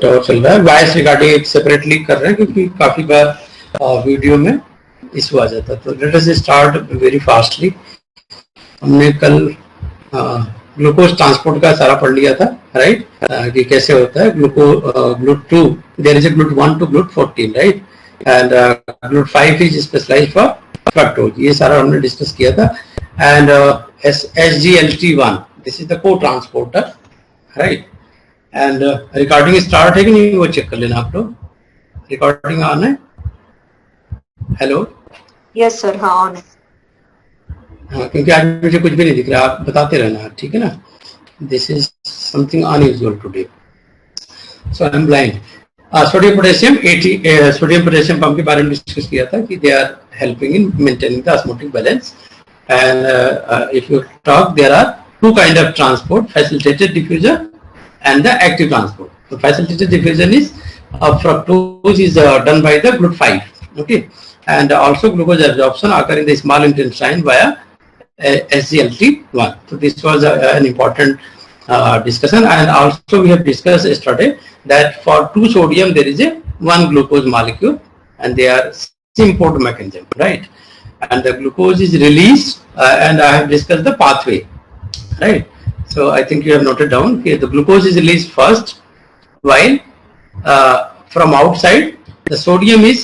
Minute और चल रहा है। वॉइस रिकॉर्डिंग एक सेपरेटली कर रहे हैं क्योंकि काफी बार वीडियो में इशू आ जाता है। तो let us start very fastly. हमने कल ग्लूकोज ट्रांसपोर्ट का सारा पढ़ लिया था, राइट, कि कैसे होता है GLUT2, there is a GLUT1 to GLUT14, right, and GLUT5 is specialised for fructose. ये सारा हमने डिस्कस किया था। And SGLT1, this is the cotransporter, right. And recording start है कि नहीं वो चेक कर लेना आप लोग। रिकॉर्डिंग ऑन है? हेलो, यस सर, हाँ ऑन है। हाँ, क्योंकि आज मुझे कुछ भी नहीं दिख रहा, आप बताते रहना, ठीक है ना। This is something unusual today, so I am blind. Sodium potassium 80 sodium potassium pump के बारे में डिस्कस किया था कि they are helping in maintaining the osmotic balance. And if you talk, there are two kind of transport, facilitated diffusion and the active transport. So facilitated diffusion is fructose is done by the GLUT5, okay, and also glucose absorption occur in the small intestine via SGLT1. So this was an important discussion, and also we have discussed yesterday that for 2 sodium there is a 1 glucose molecule and they are sym-port mechanism, right, and the glucose is released and I have discussed the pathway, right. So I think you have noted down here the glucose is released first, while from outside the sodium is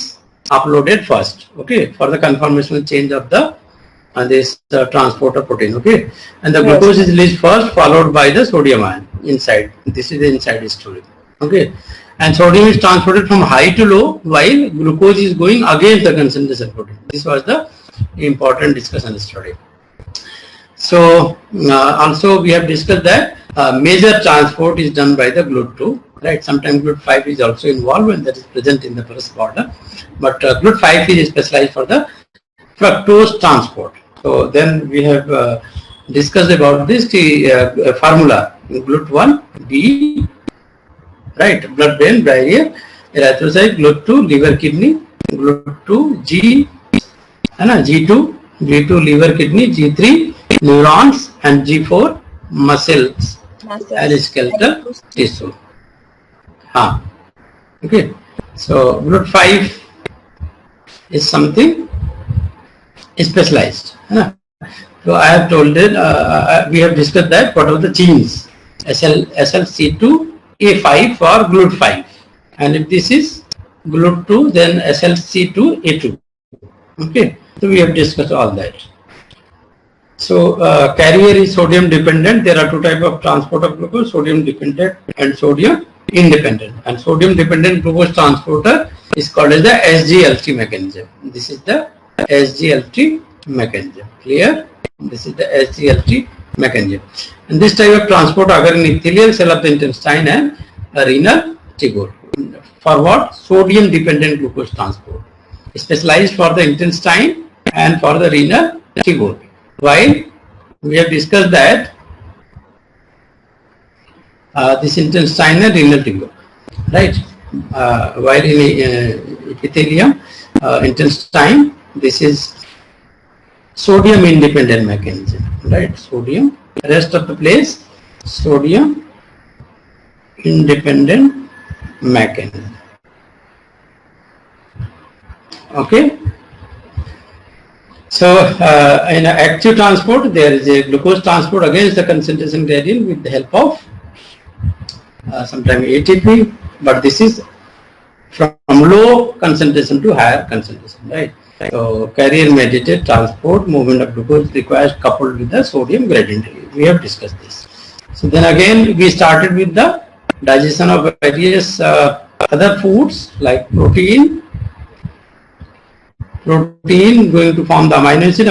uploaded first, okay, for the conformational change of the this transporter protein, okay, and the glucose is released first, followed by the sodium ion inside. This is the inside story, okay, and sodium is transported from high to low, while glucose is going against the concentration protein. This was the important discussion yesterday. So also we have discussed that major transport is done by the GLUT2, right. Sometimes GLUT5 is also involved and that is present in the first border, but GLUT5 is specialized for the fructose transport. So then we have discussed about this formula GLUT1 B, right, blood brain barrier, erythrocyte, GLUT2 liver kidney, GLUT2 G है ना, G2 liver kidney, G3 neurons, and G4 muscles and skeletal tissue. Okay, so GLUT5 is something specialized. So I have told it, we have discussed that what are the genes SLC2A5 for GLUT5, and if this is GLUT2 then SLC2A2. Okay, so we have discussed all that. So carrier is sodium dependent. There are 2 types of transport of glucose: sodium dependent and sodium independent. And sodium dependent glucose transporter is called as the SGLT mechanism. This is the SGLT mechanism. Clear? This is the SGLT mechanism. And this type of transport occurs in epithelial cell of the intestine and renal tubule. For what? Sodium dependent glucose transport, specialized for the intestine and for the renal tubule. While we have discussed that this intestine and renal tubule, right, while in epithelium, intestine, this is sodium independent mechanism, right, sodium, rest of the place sodium independent mechanism, okay. So in active transport there is a glucose transport against the concentration gradient with the help of sometimes ATP, but this is from low concentration to higher concentration, right. So carrier mediated transport movement of glucose requires coupled with the sodium gradient. We have discussed this. So then again we started with the digestion of various other foods like protein going to form the amino acid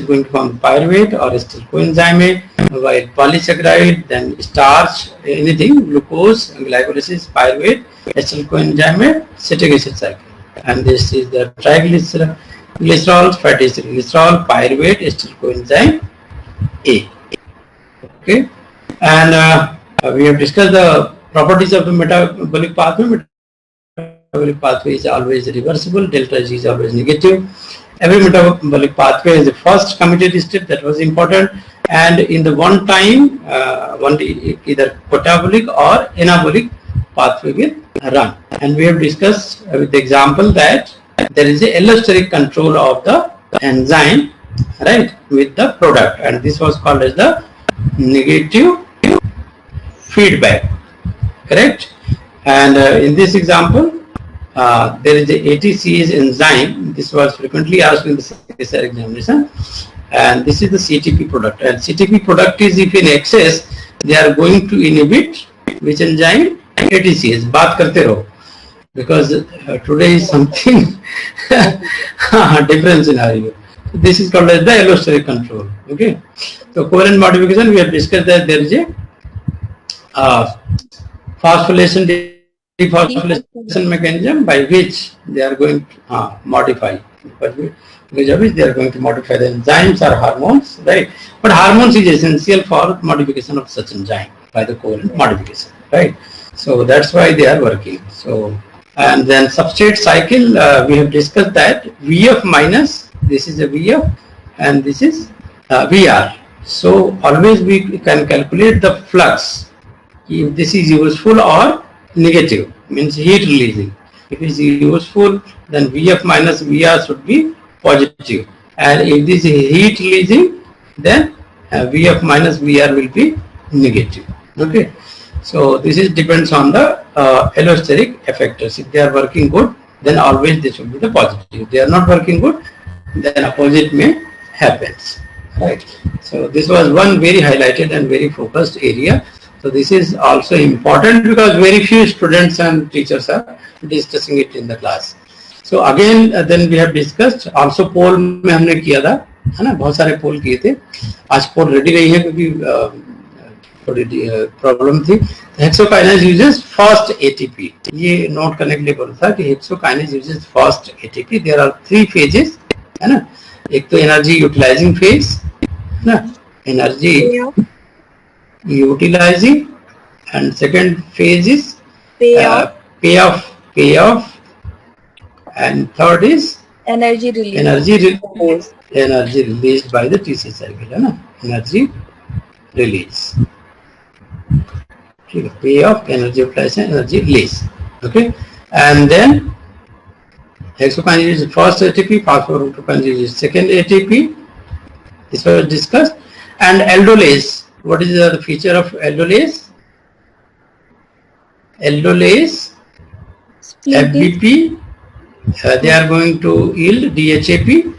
going to form the pyruvate or acetyl coenzyme, while polysaccharide, then starch, anything, glucose, glycolysis, pyruvate, acetyl coenzyme, citric acid cycle. And this is the triglycerol, fatty acid glycerol, pyruvate, acetyl coenzyme A. Okay, and we have discussed the properties of the metabolic pathway. Metabolic pathway is always reversible, delta G is always negative. Every metabolic pathway has a first committed step, that was important, and in the one time either catabolic or anabolic pathway will run. And we have discussed with the example that there is a allosteric control of the enzyme, right, with the product, and this was called as the negative feedback, correct? And in this example, there is a ATCase enzyme. This was frequently asked in the CSIR examination, and this is the CTP product. And CTP product is, if in excess, they are going to inhibit which enzyme? ATCase. बात करते रहो, because today is something different scenario. So this is called as the allosteric control. Okay. So covalent modification, we have discussed that there is a phosphorylation dephosphorylation mechanism by which they are going to modify. Which of which they are going to modify the enzymes or hormones, right? But hormones is essential for modification of such enzyme by the covalent modification, right? So that's why they are working. So, and then substrate cycle, we have discussed that VF minus, this is a VF and this is VR. So always we can calculate the flux, if this is useful or negative, means heat releasing. If it is useful, then VF minus VR should be positive, and if this is heat releasing, then VF minus VR will be negative. Okay, so this is depends on the allosteric effectors. If they are working good, then always this will be the positive. If they are not working good, then opposite may happens, right? So this was one very highlighted and very focused area. So this is also important because very few students and teachers are discussing it in the class. So again, then we have discussed also पोल में हमने किया था, है ना, बहुत सारे पोल किए थे. आज पोल रेडी नहीं है क्योंकि थोड़ी प्रॉब्लम थी. हेक्सोकाइनेज यूजेस फर्स्ट एटीपी, ये नोट करने के लिए बोला था कि hexokinase uses first ATP. There are 3 phases, है ना. एक तो एनर्जी यूटिलाइजिंग फेज, है ना, energy utilizing, and second phase is payoff, and third is energy release. Energy released by the TC cycle, है ना, energy release. ठीक है, payoff, energy utilization, energy release. Okay, and then hexokinase is first ATP, phosphorylglucokinase is second ATP. This was discussed. And aldolase. What is the feature of aldolase? Aldolase, FBP, they are going to yield DHAP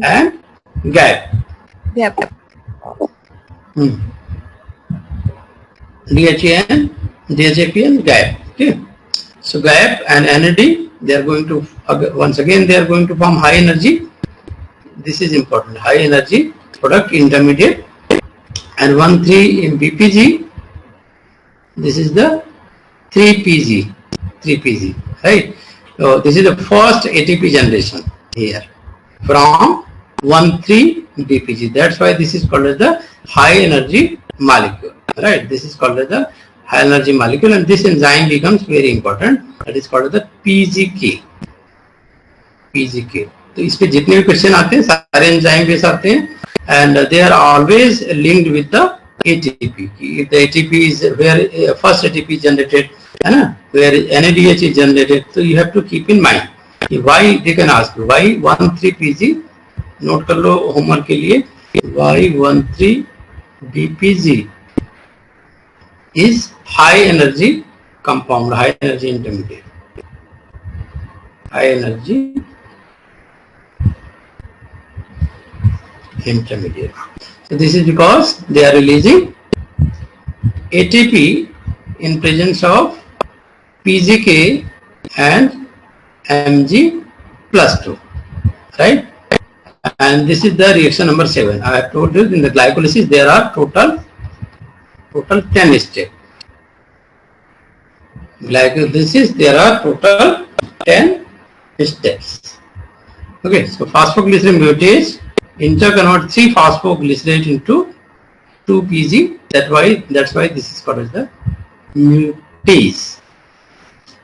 and GAP. Yep. DHAP and GAP. Okay. So GAP and NAD, they are going to, once again they are going to form high energy. This is important. High energy product intermediate. And 1,3 in BPG, this is the 3PG, right? So this is the first ATP generation here from 1,3 BPG. That's why this is called as the high energy molecule, right? This is called as the high energy molecule, and this enzyme becomes very important. That is called as the PGK. तो इस पे जितने भी question आते हैं सारे enzyme base आते हैं, and they are always linked with the ATP. If the ATP is where first ATP is generated, where NADH is generated, so you have to keep in mind why. They can ask why 1,3-PG. Note कर लो homework के लिए, why 1,3-BPG is high energy compound, high energy intermediate, high energy intermediate. So this is because they are releasing ATP in presence of PGK and Mg+2, right? And this is the reaction number 7. I have told you in the glycolysis there are total 10 steps. Glycolysis there are total 10 steps. Okay, so phosphoglycerine mutase interconvert 3-phosphoglycerate into 2-PG. That's why this is called as the mutase.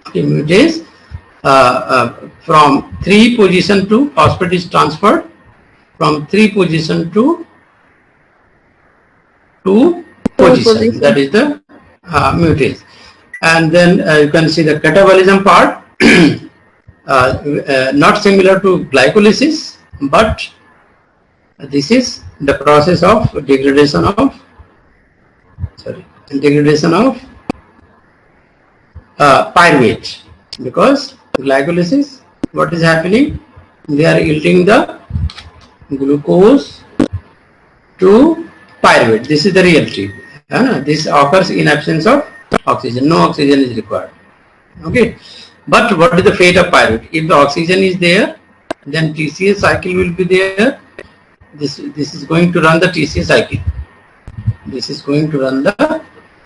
Okay, mutase from 3 position to phosphate is transferred from 3 position to 2 position. That is the mutase. And then you can see the catabolism part, not similar to glycolysis, but this is the process of degradation of pyruvate, because glycolysis, what is happening? They are yielding the glucose to pyruvate. This is the reality. This occurs in absence of oxygen. No oxygen is required. Okay. But what is the fate of pyruvate? If the oxygen is there, then TCA cycle will be there. This is going to run the TCA cycle. This is going to run the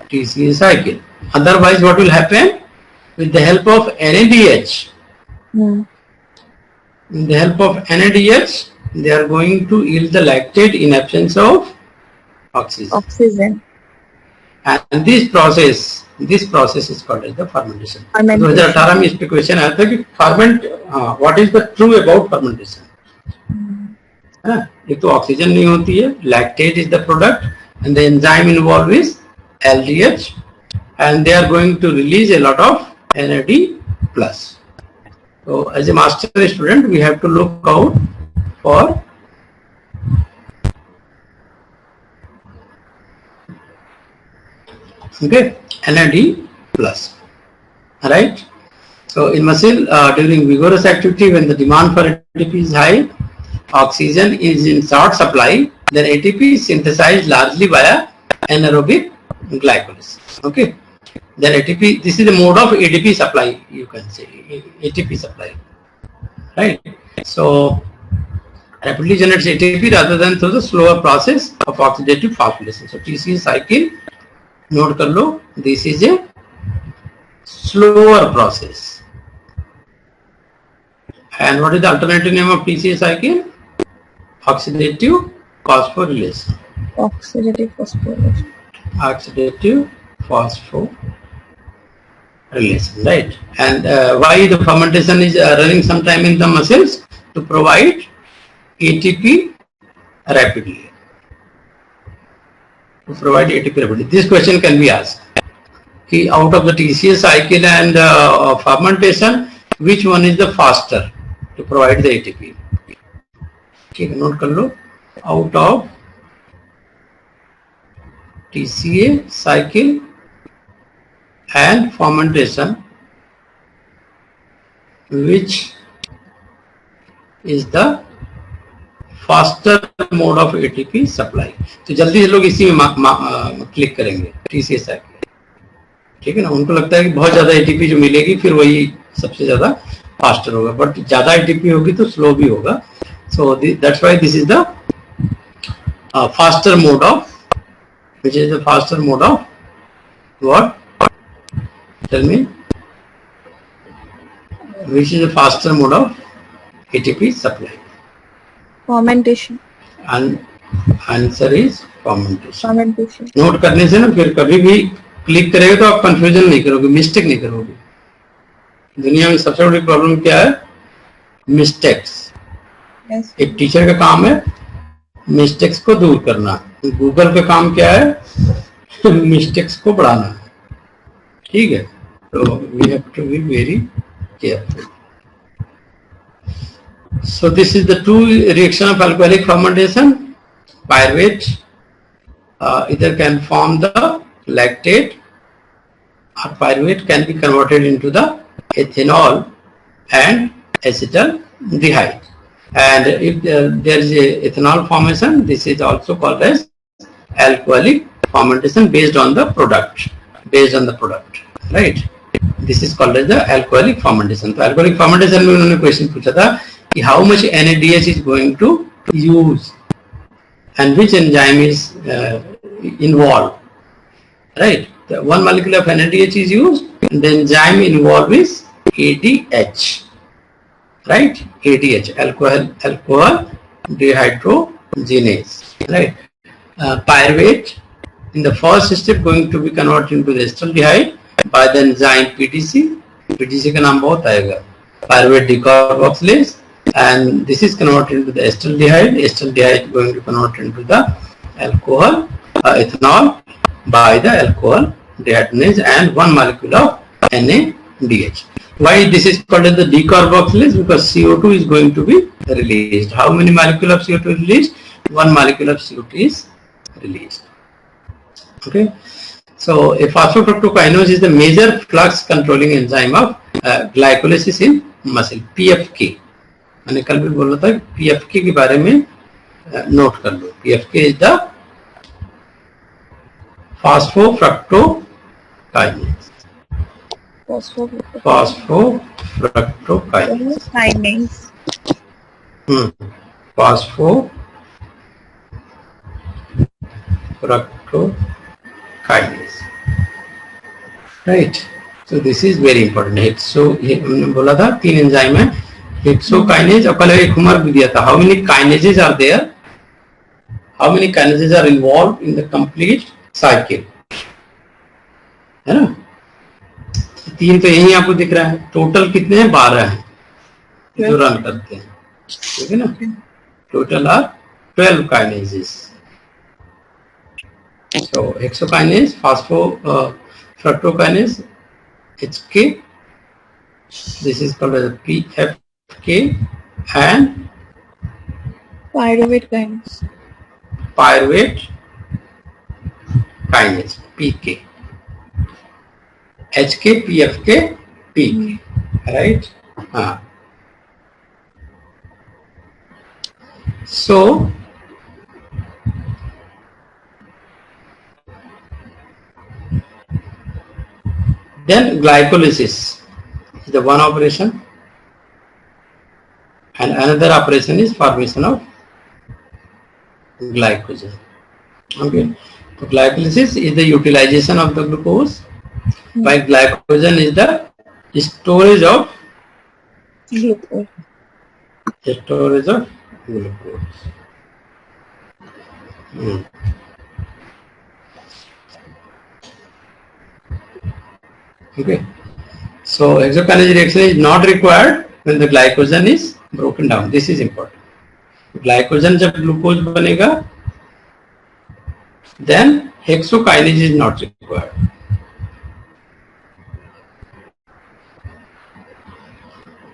TCA cycle. Otherwise, what will happen? With the help of NADH, with the help of NADH, they are going to yield the lactate in absence of oxygen. And this process is called as the fermentation. 2018 में इस पे question आया था कि ferment, what is the true about fermentation? एक तो oxygen नहीं होती है, lactate is the product, and the enzyme involved is LDH, and they are going to release a lot of NAD plus. So as a master student, we have to look out for NAD plus. Alright. So in muscle, during vigorous activity, when the demand for ATP is high, oxygen is in short supply, then ATP is synthesized largely via anaerobic glycolysis. Okay. Then ATP, this is the mode of ATP supply, you can say, ATP supply, right? So, rapidly generates ATP rather than through the slower process of oxidative phosphorylation. So, TCA cycle, note kar lo, this is a slower process. And what is the alternative name of TCA cycle? Oxidative phosphorylation. Oxidative phosphorylation. Oxidative phosphorylation, right? And why the fermentation is running sometime in the muscles? To provide ATP rapidly. This question can be asked. Out of the TCA cycle and fermentation, which one is the faster to provide the ATP? Okay, note kar lo. Out of TCA cycle and fermentation, which is the faster mode of ATP supply. तो जल्दी से लोग इसी में click करेंगे TCA cycle, ठीक है ना? उनको लगता है कि बहुत ज्यादा ATP जो मिलेगी फिर वही सबसे ज्यादा फास्टर होगा, बट ज्यादा ATP होगी तो स्लो भी होगा. So that's why this is the faster mode of, which is the faster mode of what? Tell me. Which is the faster mode of ATP supply? Fermentation. And answer is fermentation. Fermentation. Note करने से ना फिर कभी भी click करेगा तो आप confusion नहीं करोगे, मिस्टेक नहीं करोगे. दुनिया में सबसे बड़ी प्रॉब्लम क्या है? मिस्टेक्स. Yes. एक टीचर का काम है मिस्टेक्स को दूर करना. गूगल का काम क्या है? मिस्टेक्स को बढ़ाना. ठीक है, तो we have to be very careful. So this is the two reaction of alcoholic fermentation. Pyruvate either can form the lactate, or pyruvate can be converted into the ethanol and acetaldehyde. And if there is a ethanol formation, this is also called as alcoholic fermentation based on the product. Right? This is called as the alcoholic fermentation. So alcoholic fermentation में उन्होंने question पूछा था कि how much NADH is going to use and which enzyme is involved. Right? The one molecule of NADH is used, and the enzyme involved is ADH. Right? ADH, alcohol dehydrogenase. Right? Pyruvate in the first step going to be converted into the acetaldehyde by the enzyme PDC. PDC का नाम बहुत आएगा. Pyruvate decarboxylase, and this is converted into the acetaldehyde. Acetaldehyde going to convert into the alcohol ethanol by the alcohol dehydrogenase and one molecule of NADH. Why this is called as the decarboxylase? Because CO2 is going to be released. How many molecule of CO2 is released? One molecule of CO2 is released. Okay. So a phosphofructokinase is the major flux controlling enzyme of glycolysis in muscle. PFK. मैंने कल भी बोला था PFK के बारे में note कर लो. PFK is the phosphofructokinase. Phosphofructokinase. Phosphofructokinase. Right. So this is very important. हमने बोला था 3 एंजाइम है. Hexokinase और कल एक होमवर्क भी दिया था. How many kinases are there? How many kinases are involved in the complete cycle? है ना? 3 तो यही आपको दिख रहा है. टोटल कितने हैं? 12 हैं जो रन करते हैं. ठीक है ना? Total are 12 kinases. So hexokinase, phosphofructokinase, HK. This is called as PFK and pyruvate kinase. Pyruvate kinase, PK. HK, PFK, PK. Right? So then glycolysis is the one operation and another operation is formation of glycogen. Okay. So glycolysis is the utilization of the glucose, while glycogen is the storage of Glucose. Okay. So hexokinase reaction is not required when the glycogen is broken down. This is important. Glycogen जब glucose बनेगा, then hexokinase is not required.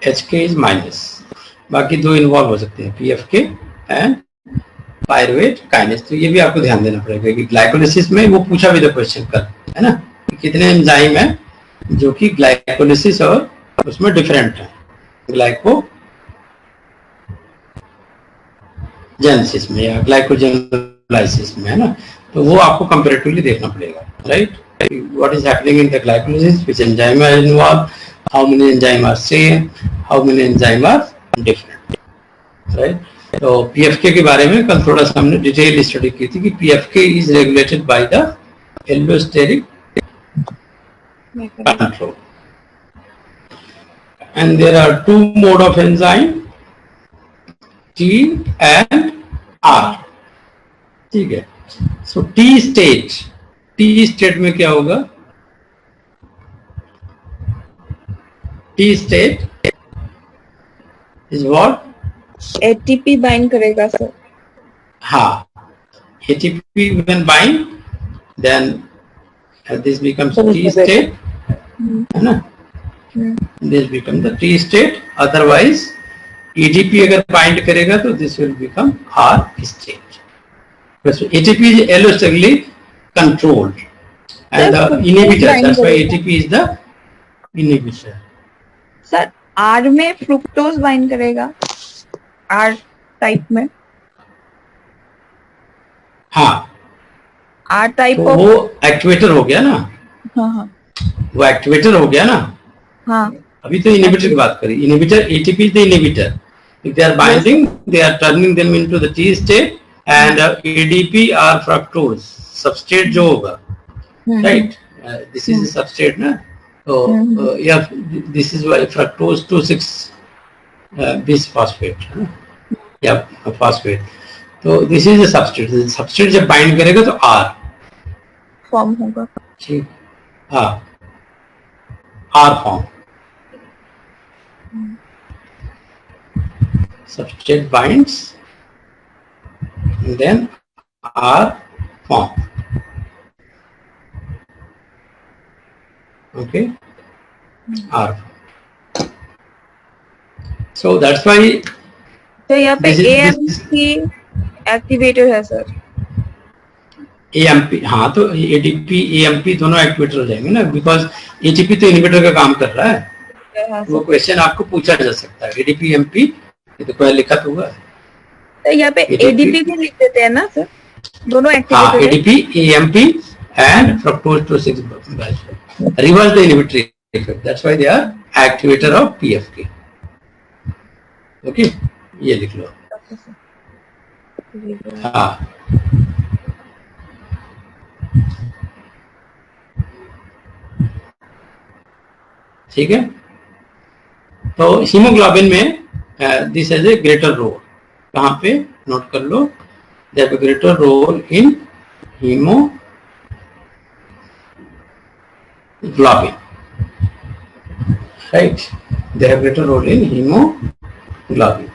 HK is minus. बाकी 2 involve हो सकते हैं, PFK and pyruvate kinase. तो ये भी आपको ध्यान देना पड़ेगा कि ग्लाइकोलिसिस में वो पूछा भी था क्वेश्चन कल, है ना, कि कितने एंजाइम है जो कि ग्लाइकोलिसिस और उसमें डिफरेंट है, ग्लाइकोजेनेसिस में या ग्लाइकोजेनोलाइसिस में, है ना. तो वो आपको कंपैरेटिवली देखना पड़ेगा. Right. What is happening in the glycolysis, which enzyme are involve, how many enzyme are same, how many enzyme are different. Right. तो पीएफके के बारे में कल थोड़ा सा हमने डिटेल स्टडी की थी कि PFK is regulated by the allosteric control, and there are 2 mode of enzyme, T and R. ठीक है. So T state में क्या होगा? T state is what? ATP bind करेगा सर. हाँ, ATP when bind, then this becomes T state, है ना. This becomes the T state. Otherwise, ATP अगर bind करेगा तो this will become R state. So ATP is allosterically controlled and the inhibitor. That's why ATP is the inhibitor. Sir R में fructose bind करेगा, R type में. हाँ, R type तो वो activator हो गया ना. हाँ. वो एक्टिवेटर हो गया ना. हाँ. अभी तो इनहिबिटर की बात करी. Inhibitor, ATP is the inhibitor. If they are binding, they are turning them into the T state and ADP or fructose substrate जो होगा, right? This is the substrate ना. So yeah, this is why fructose 2,6 bisphosphate, yeah, phosphate. तो this is the substrate. The substrate जब bind करेगा तो R form होगा. ठीक. हाँ, R form. Substrate binds and then R form. Okay, R. So that's why तो यहाँ पे this is AMP एक्टिवेटर है सर. AMP. हाँ, तो ADP AMP दोनों एक्टिवेटर हो जाएंगे ना, बिकॉज ATP तो इनहिबिटर का काम कर रहा है. वो क्वेश्चन आपको पूछा जा सकता है. ADP AMP ये तो पहले लिखा तो हुआ है. तो यहाँ पे ADP भी लिख देते हैं ना सर, दोनों हाँ, activator. ADP AMP and fructose to 6 reverse the inhibitory effect. That's why they are activator of PFK. Okay, ये लिख लो. हाँ, ठीक है. तो हीमोग्लोबिन में this has a greater role. कहाँ पे नोट कर लो, they have a greater role in haemoglobin. Right, they have greater role in haemoglobin.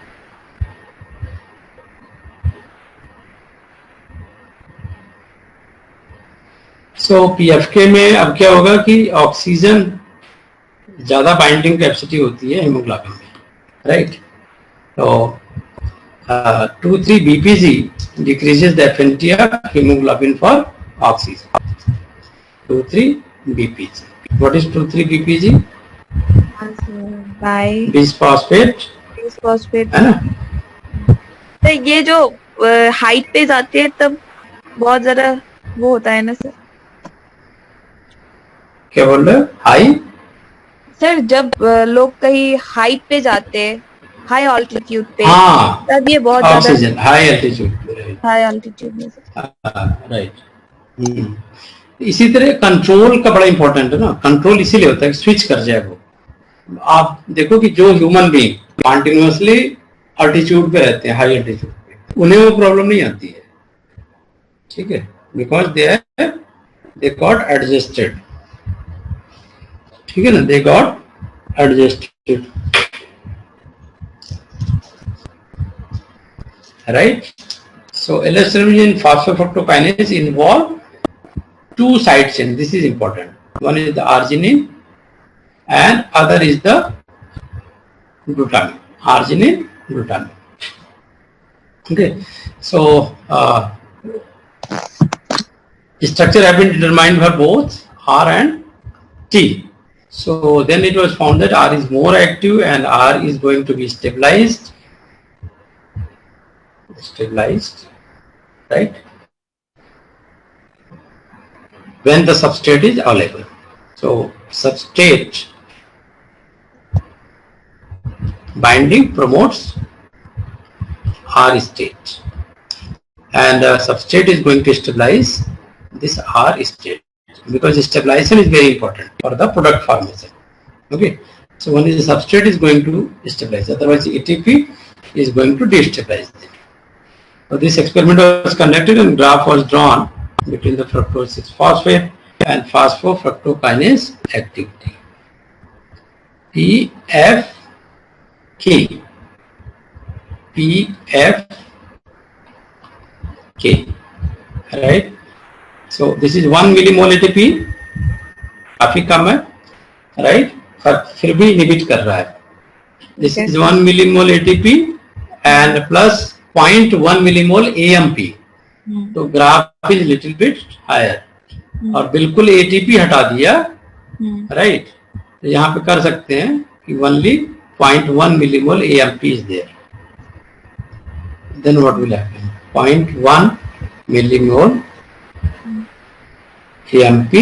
So PFK में अब क्या होगा कि ऑक्सीजन ज्यादा बाइंडिंग कैपेसिटी होती है हीमोग्लोबिन में. राइट, तो 2,3 BPG decreases the affinity of hemoglobin for oxygen. 2,3 BPG. What is 2,3 BPG? Bisphosphate. Bisphosphate है ना. तो ये जो हाइट पे जाते हैं तब बहुत ज्यादा वो होता है ना सर. क्या बोल रहे हो? हाई. सर जब लोग कहीं हाइट पे जाते हैं, हाई ऑल्टीट्यूड पे, हाँ, तब ये बहुत ज्यादा oxygen high altitude. High altitude में. राइट. इसी तरह कंट्रोल का बड़ा इंपॉर्टेंट है ना. कंट्रोल इसीलिए होता है कि स्विच कर जाए वो. आप देखो कि जो ह्यूमन बीइंग कंटिन्यूअसली अल्टीट्यूड पे रहते हैं, हाई अल्टीट्यूड पे, उन्हें वो प्रॉब्लम नहीं आती है. ठीक है, बिकॉज दे गॉट एडजस्टेड. ठीक है ना, they got adjusted. Right, so L-arginine phosphofructokinase involve 2 side chains. This is important. One is the arginine and other is the glutamine. Arginine, glutamine. Okay, so structure have been determined for both R and T. So then it was found that R is more active and R is going to be stabilized, right, when the substrate is available. So substrate binding promotes R state, and substrate is going to stabilize this R state, because stabilization is very important for the product formation. Okay, so when the substrate is going to stabilize, otherwise ATP is going to destabilize them. So this experiment was conducted and graph was drawn between the fructose 6-phosphate and phosphofructokinase activity. PFK. Right. So this is 1 millimole ATP. काफी कम है, right? पर फिर भी inhibit कर रहा है. This is 1 millimole ATP and plus 0.1 millimole AMP. तो graph is little bit higher. और बिल्कुल ATP हटा दिया, राइट. तो यहाँ पे कर सकते हैं कि only 0.1 millimole AMP is there. Then what will happen? 0.1 millimole AMP.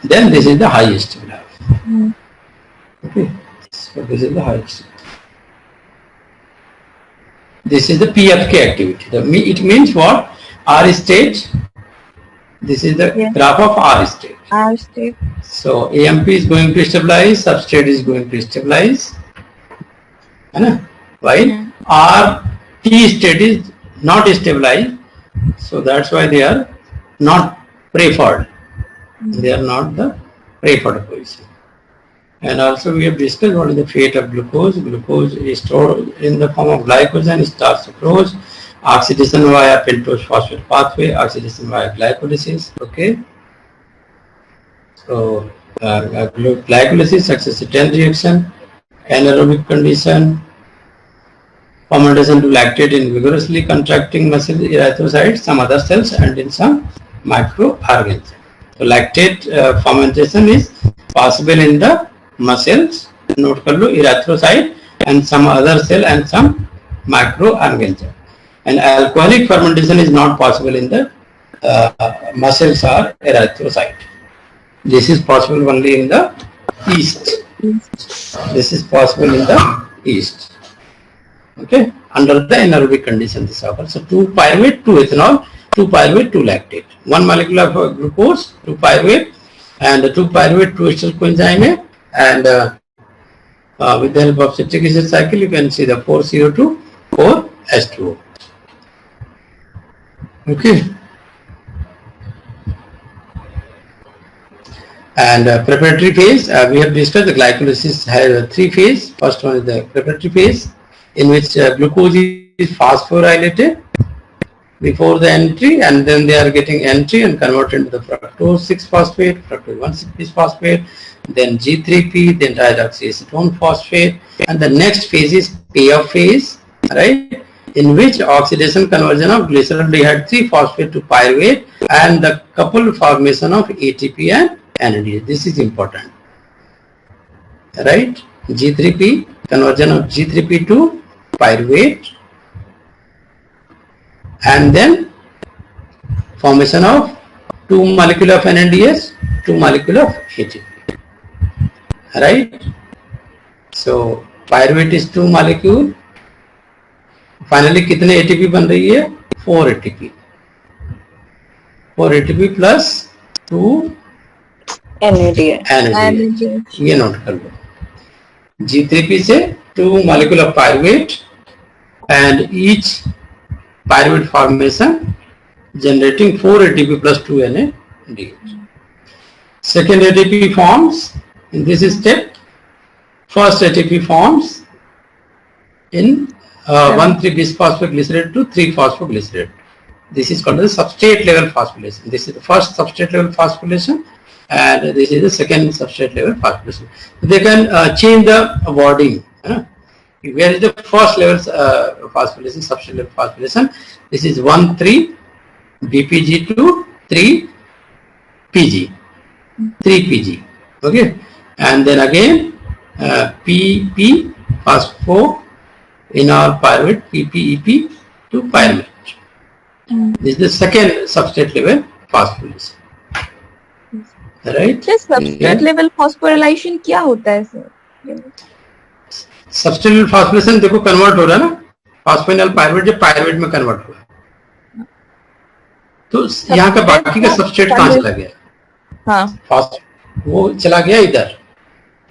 Then this is the highest level. Okay, so this is the highest. This is the PFK activity. It means what? R state. This is the graph of R state. R state. So AMP is going to stabilize, substrate is going to stabilize. While RT state is not stabilized. So that's why they are not preferred. They are not the preferred position. And also we have discussed what is the fate of glucose. Glucose is stored in the form of glycogen, starch sucrose, oxidation via pentose phosphate pathway, oxidation via glycolysis. Okay. So glycolysis, success 10 reaction, anaerobic condition, fermentation to lactate in vigorously contracting muscle erythrocytes, some other cells, and in some microorganisms. So lactate fermentation is possible in the muscles, note kar lo, erythrocyte and some other cell and some microorganism. And alcoholic fermentation is not possible in the muscles or erythrocyte. This is possible only in the yeast. This is possible in the yeast. Okay, under the anaerobic condition this occurs. So 2-pyruvate, 2-ethanol, 2-pyruvate, 2-lactate. One molecule of glucose, 2-pyruvate, and 2-pyruvate, 2-ester coenzyme, and with the help of citric acid cycle, you can see the 4CO2, 4H2O. Okay. And preparatory phase, we have discussed the glycolysis has 3 phases. First one is the preparatory phase, in which glucose is phosphorylated before the entry, and then they are getting entry and converted into the fructose 6-phosphate, fructose 1,6-phosphate, then G3P, then dihydroxyacetone phosphate, and the next phase is payoff phase, right? In which oxidation conversion of glyceraldehyde 3-phosphate to pyruvate and the coupled formation of ATP and NADH. This is important, right? G3P, conversion of G3P to pyruvate, and then formation of 2 molecule of NADH, 2 molecule of ATP, right? So pyruvate is 2 molecule. Finally कितने ATP बन रही है? 4 ATP. 4 ATP plus 2 NADH. ये note कर लो. G3P से 2 molecule of pyruvate, and each pyruvate formation generating 4 ATP plus 2 NADH. Second ATP forms in this step. First ATP forms in 1,3-bisphosphoglycerate to 3-phosphoglycerate. This is called the substrate level phosphorylation. This is the first substrate level phosphorylation, and this is the second substrate level phosphorylation. They can change the wording. Where is the first level phosphorylation, substrate level phosphorylation? This is 1,3-BPG to 3-PG. 3-PG. Okay, and then again PP phospho in our pyruvate, PPEP to pyruvate. This is the second substrate level phosphorylation. Right? This substrate level phosphorylation क्या होता है sir? Substrate level phosphorylation देखो convert हो रहा है ना, फॉस्फोइनल pyruvate जो pyruvate में कन्वर्ट हुआ है, तो यहाँ का बाकी का सबस्ट्रेट कहाँ चला गया? हाँ, वो चला गया इधर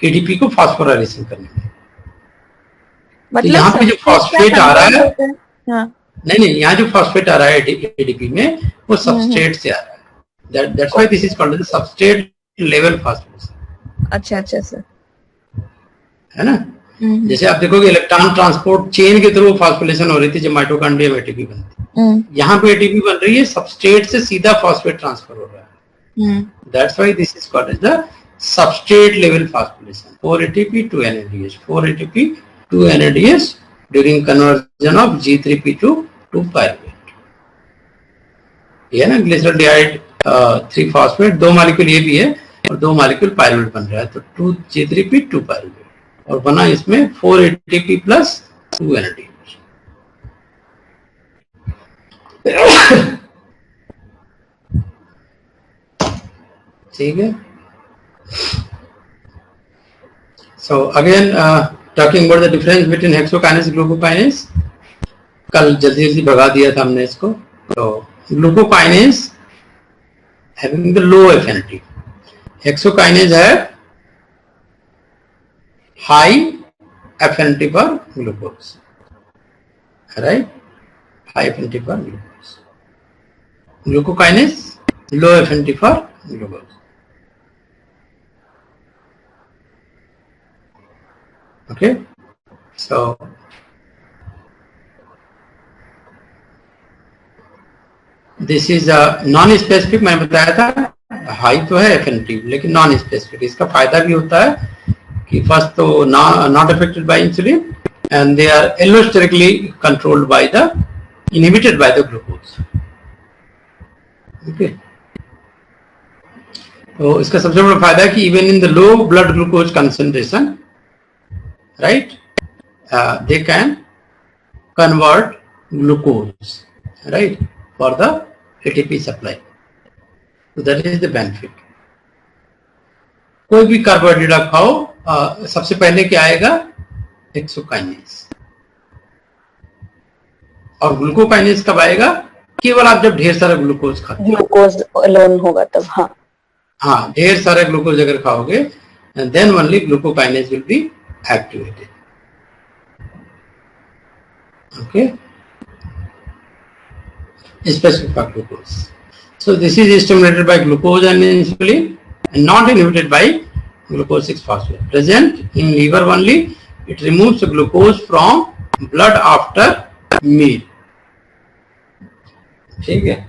एडीपी को फॉस्फोराइलेशन करने में. मतलब यहाँ पे जो फॉस्फेट आ रहा है, नहीं यहाँ जो फॉस्फेट आ रहा है एडीपी में, वो सबस्ट्रेट से आ रहा है. That's why this is called the substrate level phosphorylation. अच्छा सर, है ना? जैसे आप देखोगे इलेक्ट्रॉन ट्रांसपोर्ट चेन के थ्रू फॉस्फोरिलेशन हो रही थी जब माइटोकॉन्ड्रिया में एटीपी बनती. यहाँ पे एटीपी बन रही है, सबस्ट्रेट से सीधा फॉस्फेट ट्रांसफर हो रहा है. That's why this is called as the substrate level phosphorylation. 4 ATP to NADH, 4 ATP to NADH during conversion of G3P to pyruvate. ये ना ग्लिसरॉल्डिहाइड 3-phosphate, 2 मॉलिक्यूल ये भी है और 2 मॉलिक्यूल पायरुवेट बन रहा है, तो 2 G3P 2 पायरुवेट, और बना इसमें 4 ATP plus 2 NADH. ठीक है. So again talking about the difference between hexokinase glucokinase. कल जल्दी भगा दिया था हमने इसको. तो glucokinase having the low affinity, hexokinase have high affinity for glucose, right? High affinity for glucose. Glucokinase low affinity for glucose. Okay, so this is a non-specific. मैंने बताया था हाई तो है एफएनटी लेकिन नॉन स्पेसिफिक। इसका फायदा भी होता है कि फर्स्ट तो not affected by insulin and they are allosterically controlled by the inhibited by the glucose. Okay, तो इसका सबसे बड़ा फायदा है कि even in the low blood glucose concentration, right, they can convert glucose, right, for the ATP supply. So that is the benefit. कोई भी carbohydrate खाओ, सबसे पहले क्या आएगा? हेक्सोकाइनेज। और ग्लूकोकाइनेज कब आएगा? केवल आप जब ढेर सारा ग्लूकोज खाते हो, ग्लूकोज अलोन होगा तब। हाँ हाँ, ढेर सारा ग्लूकोज अगर खाओगे then only glucokinase will be activated. Okay, specific for glucose. So this is stimulated by glucose and insulin and not inhibited by glucose 6-phosphate. Present in liver only. It removes the glucose from blood after meal. ठीक है,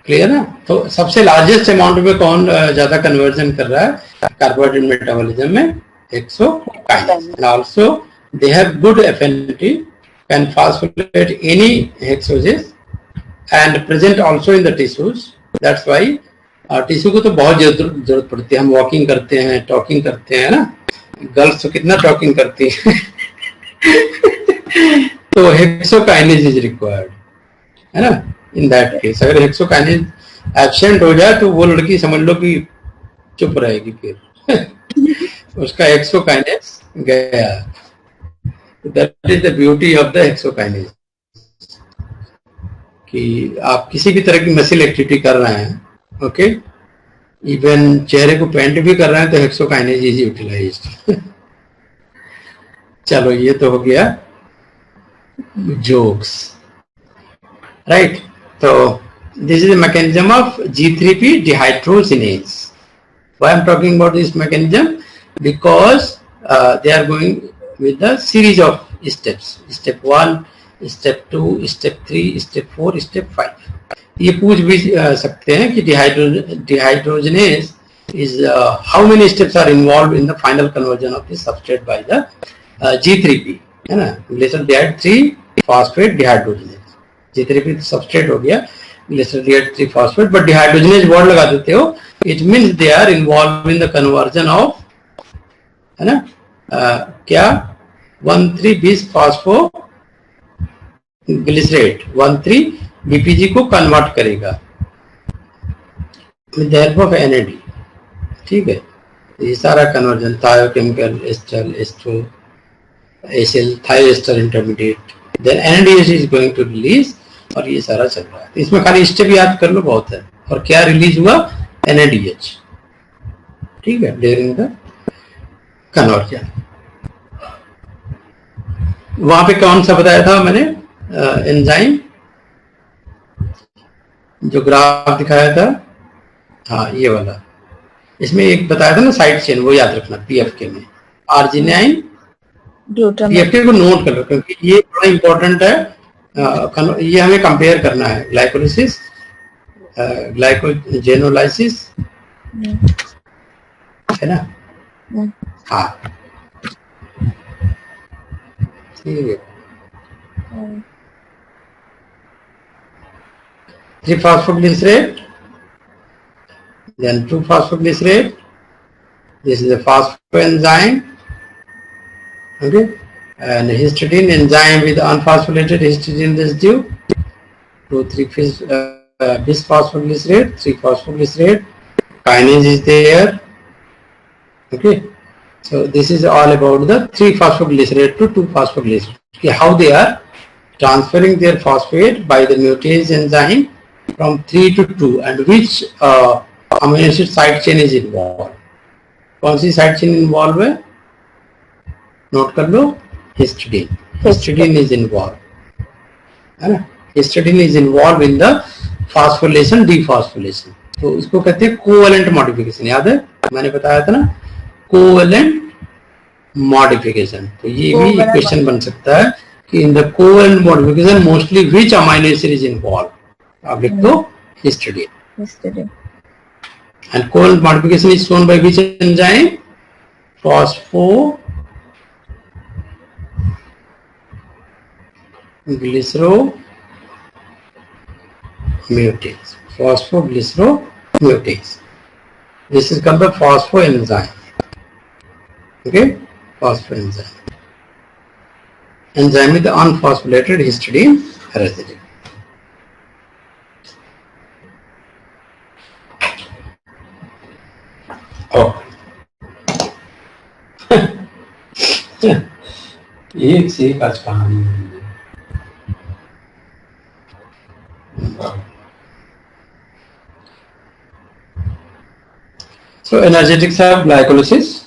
clear है? तो सबसे largest amount में कौन ज्यादा conversion कर रहा है कार्बोहाइड्रेट मेटाबॉलिज्म में? Hexokinase. And also they have good affinity, can phosphorylate any hexoses and present also in the tissues. That's why tissue को तो बहुत जरूरत पड़ती है। हम वॉकिंग करते हैं, टॉकिंग करते हैं ना, गर्ल्स तो कितना टॉकिंग करती है तो हेक्सोकाइनेज इज रिक्वायर्ड, है ना। इन दैट केस अगर हेक्सोकाइनेज एब्सेंट हो जाए तो वो लड़की समझ लो कि चुप रहेगी, फिर उसका हेक्सोकाइनेज गया। That is the beauty of the hexokinase कि आप किसी भी तरह की मसल एक्टिविटी कर रहे हैं, ओके, इवन चेहरे को पेंट भी कर रहे हैं तो हेक्सोकाइनेज इज यूटिलाइज्ड। चलो ये तो हो गया जोक्स, राइट। तो this is the mechanism of G3P dehydrogenase. Why I'm talking about this mechanism? Because they are going with the series of steps. Step 1, step 2, step 3, step 4, step 5. ये पूछ भी सकते हैं कि dehydrogenase is how many steps are involved in the final conversion of the substrate by the G3P, है ना। glyceraldehyde 3-phosphate dehydrogenase, G3P substrate हो गया, glyceraldehyde 3-phosphate, but dehydrogenase word लगा देते हो, it means they are involved in the conversion of, है ना, क्या 1,3-bis-phospho glycerate 1,3-BPG को कन्वर्ट करेगा with the help of NAD, ठीक है। ये सारा conversion thiochemical ester astro acyl thioester intermediate, then NADH is going to release, और ये सारा चल रहा है। इसमें खाली स्टेप याद कर लो, बहुत है। और क्या रिलीज हुआ? NADH, ठीक है, ड्यूरिंग द कन्वर्जन। वहां पे कौन सा बताया था मैंने एंजाइम, जो ग्राफ दिखाया था, हाँ ये वाला। इसमें एक बताया था ना साइड चेन, वो याद रखना PFK में, आर्जिनाइन PFK को नोट कर लो क्योंकि ये बड़ा इंपॉर्टेंट है। ये हमें कंपेयर करना है ग्लाइकोलिसिस ग्लाइकोजेनोलाइसिस, है ना। हाँ ठीक है। 3-phosphoglycerate, then 2-phosphoglycerate. This is a phosphoenzyme, okay, and histidine enzyme with unphosphorylated histidine residue. 2,3-bis-phosphoglycerate, 3-phosphoglycerate, kinase is there, okay. So this is all about the 3-phosphoglycerate to 2-phosphoglycerate. Okay, how they are transferring their phosphate by the mutase enzyme from 3 to 2, and which amino acid side chain is involved. कौन सी side chain involve है? Note कर लो, histidine. Histidine is involve, है ना। Histidine is involve in the phosphorylation dephosphorylation. तो इसको कहते हैं कोवेलेंट मॉडिफिकेशन। याद है मैंने बताया था ना, कोवेलेंट मॉडिफिकेशन। तो ये भी क्वेश्चन बन सकता है in the covalent modification mostly which amino acid is involved? आप लिख दो histidine. Yesterday. And covalent modification is shown by which enzyme? Phosphoglyceromutase. Phosphoglyceromutase. This is called the phosphoenzyme. Okay, phosphoenzyme. Enzyme with the unphosphorylated histidine residue. Oh. एक से एक आज कहानी है। So energetics of glycolysis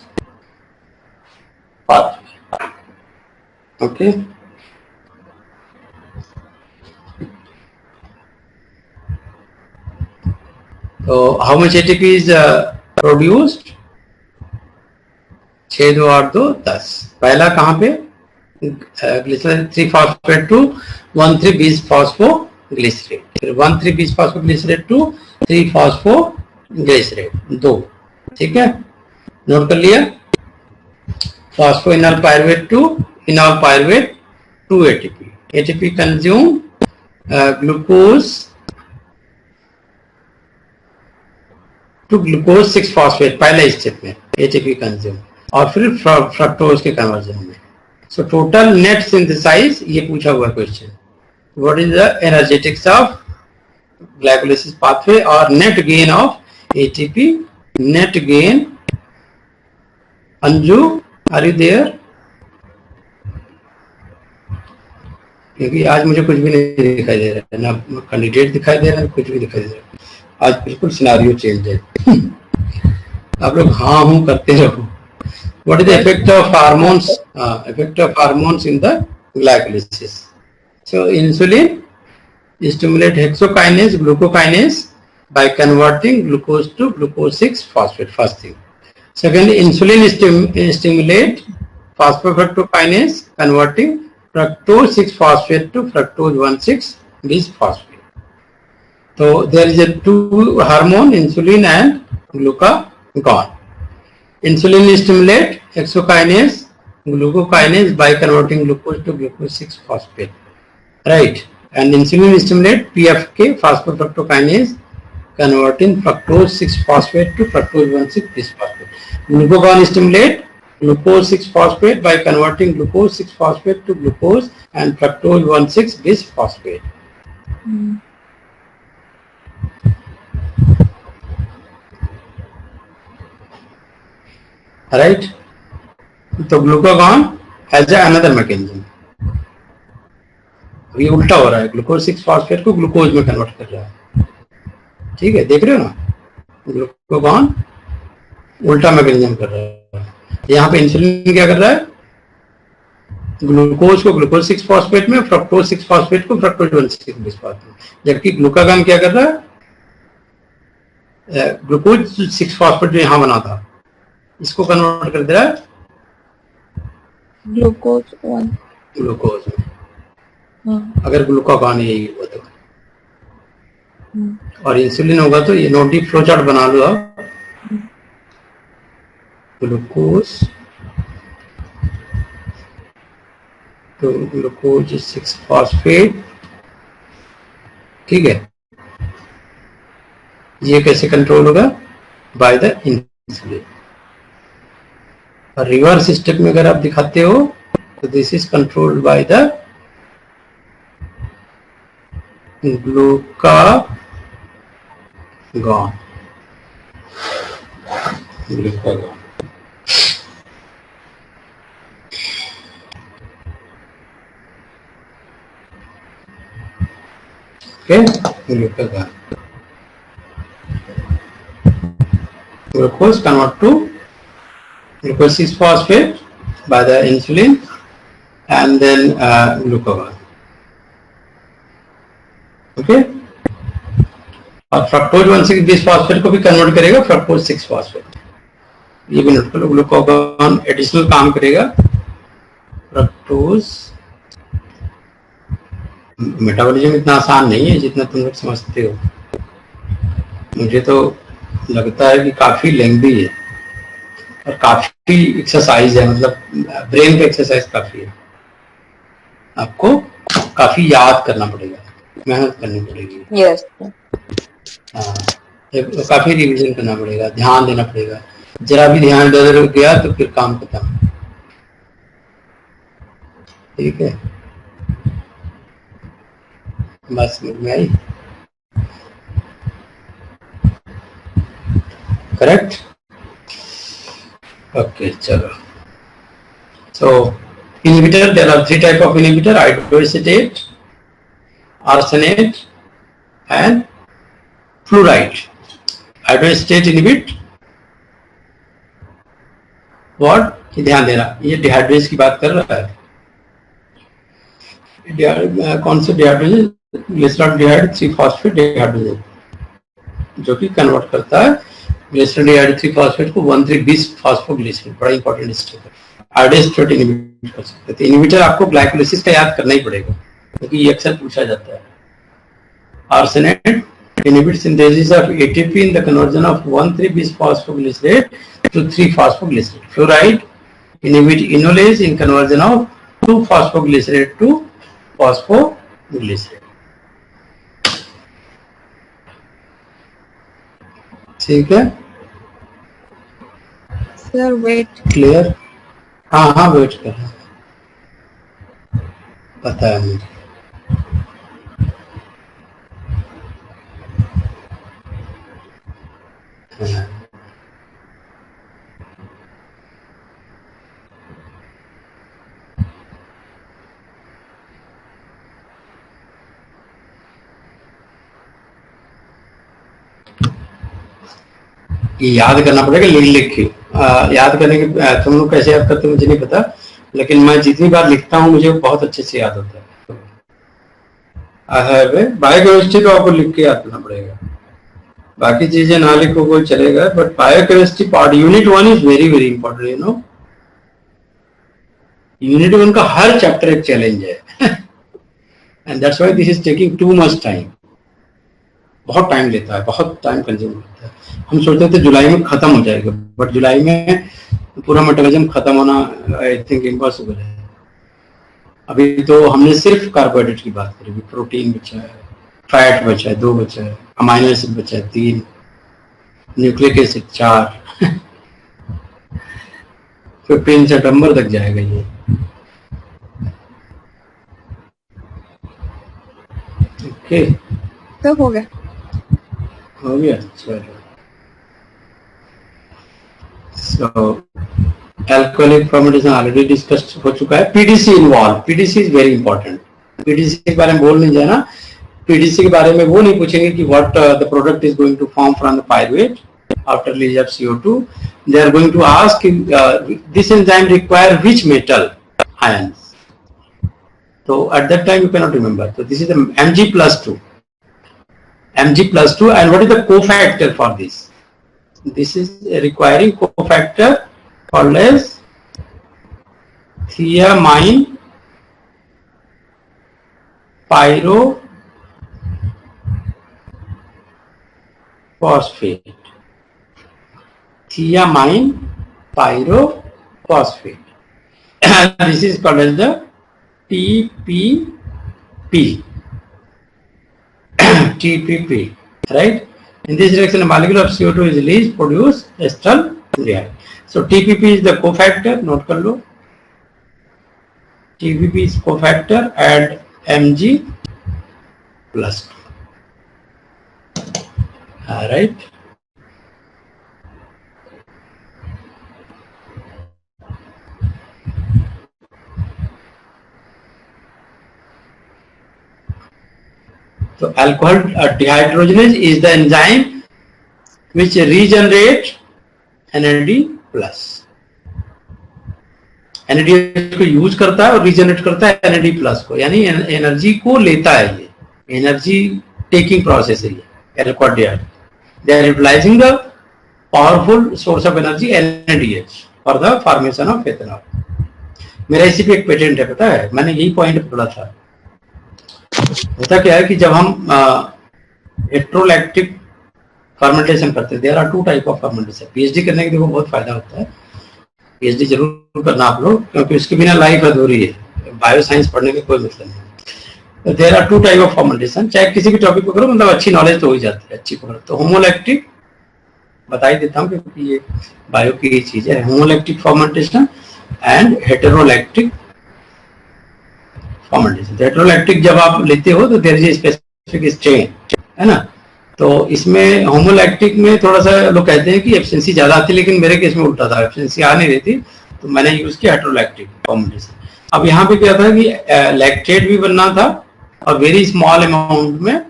pathway. Okay. So how much ATP is produced? 6 2 8 2 10। पहला कहाँ पे? Glycerol 3-phosphate to 1,3-bis-phosphoglycerate, फिर 1,3-bis-phosphoglycerate to 3-phosphoglycerate, 2। ठीक है, नोट कर लिया। Phosphoenol pyruvate to enol pyruvate 2 ATP. ATP consume glucose to glucose 6-phosphate पहले step में ATP कंज्यूम, और फिर फ्रक्टोज के कन्वर्जन में। सो टोटल नेट सिंथेसाइज, ये पूछा हुआ question, what is the energetics of glycolysis pathway और net gain of ATP, net gain. Anju, are you there? क्योंकि आज मुझे कुछ भी नहीं दिखाई दे रहा है, ना कैंडिडेट दिखाई दे रहा है, कुछ भी दिखाई दे रहा है। आज बिल्कुल सिनारियो चेंज है। आप लोग हाँ हूँ करते रहो। What is the effect of hormones? Effect of hormones in the glycolysis. So insulin stimulate hexokinase, glucokinase by converting glucose to glucose 6-phosphate. First thing. Second, insulin stimulate phosphofructokinase, converting fructose 6-phosphate to fructose 1,6-bisphosphate. So there is a two hormone, insulin and glucagon. Insulin stimulate hexokinase, glucokinase by converting glucose to glucose 6-phosphate, right? And insulin stimulate PFK, phosphofructokinase, converting fructose 6-phosphate to fructose 1,6-bisphosphate. Glucagon stimulate glucose 6-phosphate by converting glucose 6-phosphate to glucose and fructose 1,6-bisphosphate. Right? तो glucagon has another mechanism. ये उल्टा हो रहा है, glucose 6-phosphate को glucose में convert कर रहा है। ठीक है, देख रहे हो ना, ग्लूकागॉन उल्टा मैकेनिज्म कर रहा है। यहाँ पे इंसुलिन क्या कर रहा है? ग्लूकोज को ग्लूकोज 6-phosphate में, फ्रक्टोज 6-phosphate को फ्रक्टोज 1,6-bisphosphate में, जबकि ग्लूकागॉन क्या कर रहा है? ग्लूकोज 6-phosphate जो यहाँ बना था इसको कन्वर्ट कर दे रहा है ग्लूकोज में। अगर ग्लूकागॉन यही हुआ तो, और इंसुलिन होगा तो ये नोट डी फ्लो चार्ट बना लो आप। ग्लूकोज तो ग्लूकोज 6-phosphate, ठीक है। ये कैसे कंट्रोल होगा? By the insulin. और रिवर्स स्टेप में अगर आप दिखाते हो तो this is controlled by the glucagon. Okay, glucagon glucose convert to glucose 6-phosphate by the insulin and then glucagon. Okay, और फ्रक्टोज 1,6-bisphosphate को भी कन्वर्ट करेगा फ्रक्टोज 6-phosphate। ये भी नोट कर लो, ग्लूकागॉन एडिशनल काम करेगा फ्रक्टोज मेटाबॉलिज्म इतना आसान नहीं है जितना तुम लोग समझते हो। मुझे तो लगता है कि काफी लेंथी है और काफी एक्सरसाइज है, मतलब ब्रेन का एक्सरसाइज काफी है। आपको काफी याद करना पड़ेगा, मेहनत करनी पड़ेगी। यस हाँ, काफी रिवीजन करना पड़ेगा, ध्यान देना पड़ेगा। जरा भी ध्यान इधर गया तो फिर काम खत्म। ठीक है, बस समझ में आई? करेक्ट? ओके, चलो। So inhibitor, there are three type of inhibitor: iodoacetate, arsenate, and fluoride. Iodoacetate inhibit what? ध्यान देना, ये डिहाइड्रेज की बात कर रहा है। कौन से डिहाइड्रोजन? ग्लिसरॉल डिहाइड 3-फॉस्फेट डिहाइड्रोजन, जो कि कन्वर्ट करता है ग्लिसरॉल डिहाइड 3-फॉस्फेट को 1,3-bis-फॉस्फोग्लिसरीन। बड़ा इंपॉर्टेंट स्टेप है। आयोडोएस्टेट इनहिबिट कर सकते हैं। तो इनहिबिटर आपको ग्लाइकोलाइसिस का याद करना ही पड़ेगा, क्योंकि ये अक्सर पूछा जाता है। Arsenate inhibit synthesis of ATP in the conversion of 1,3-bis-phosphoglycerate to 3-phosphoglycerate. Fluoride inhibit enolase in conversion of 2-phosphoglycerate to phosphoglycerate. ठीक है सर वेट क्लियर? हाँ हाँ वेट कर रहा हूँ, पता है मुझे। हाँ। ये याद करना पड़ेगा लिख लिख के। याद करने के तुम लोग कैसे याद करते हो मुझे नहीं पता, लेकिन मैं जितनी बार लिखता हूँ मुझे बहुत अच्छे से याद होता है। बायोकेमिस्ट्री तो आपको लिख के याद करना पड़ेगा, बाकी चीजें ना लिखो कोई चलेगा, but biochemistry part unit 1 is very very important. You know, unit 1 का हर चैप्टर एक चैलेंज है and that's why this is taking too much time. बहुत टाइम लेता है, बहुत टाइम कंज्यूम करता है। हम सोचते थे जुलाई में खत्म हो जाएगा, बट जुलाई में पूरा मेटाबॉलिज्म खत्म होना आई थिंक इम्पॉसिबल है। अभी तो हमने सिर्फ कार्बोहाइड्रेट की बात करी, प्रोटीन बचा है, फैट बचा है 2 बचा है, अमाइनो एसिड बचा है 3, न्यूक्लिक एसिड 4 15 सितंबर तक जाएगा ये। ओके तो हो गया चलो। So alcoholic fermentation already discussed हो चुका है। PDC involved, PDC is very important। PDC के बारे में बोल नहीं जाना। PDC के बारे में वो नहीं पूछेंगे कि what the product is going to form from the pyruvate after release of CO2। They are going to ask this enzyme require which metal ions। So at that time you cannot remember। So this is the Mg+2, Mg+2, and what is the cofactor for this? This is requiring cofactor called as thiamine pyrophosphate, thiamine pyrophosphate this is called as the TPP TPP, right? In this reaction, a molecule of CO2 is released, produce acetaldehyde. So TPP is the cofactor. Note कर लो, TPP is cofactor and Mg+2. All right. So alcohol dehydrogenase is the enzyme which regenerate NAD+. NADH को use करता है और regenerate करता है NAD+ को, यानी energy को लेता है। ये एनर्जी टेकिंग प्रोसेस है ये alcohol dehydrogenase। They are utilizing the powerful source of energy NADH for the formation of ethanol। मेरा इसी पे एक पेटेंट है, पता है, मैंने यही पॉइंट पढ़ा था। होता क्या है कि जब हम हेट्रोलैक्टिक फर्मेंटेशन करते हैं, there are 2 type of fermentation. PhD करने के देखो बहुत फायदा होता है, पीएचडी जरूर करना आप लोग, क्योंकि उसके बिना लाइफ अधूरी है, बायो साइंस पढ़ने में कोई मतलब नहीं। तो there are 2 type of fermentation, चाहे किसी भी टॉपिक को करो मतलब अच्छी नॉलेज तो हो ही जाती है, अच्छी पकड़। तो होमोलैक्टिक बता ही देता हूँ क्योंकि ये बायो की चीज है, homolactic fermentation and heterolactic fermentation. Heterolactic जब आप लेते हो तो there is a specific strain, है ना। तो इसमें होमोलैक्टिक में थोड़ा सा लोग कहते हैं कि एफिशिएंसी ज्यादा आती है, लेकिन मेरे केस में उल्टा था, एफिशिएंसी आ नहीं रही थी, तो मैंने यूज किया हेटेरोलैक्टिक फर्मेंटेशन। अब यहाँ पे क्या था कि लैक्टेट भी बनना था और वेरी स्मॉल अमाउंट में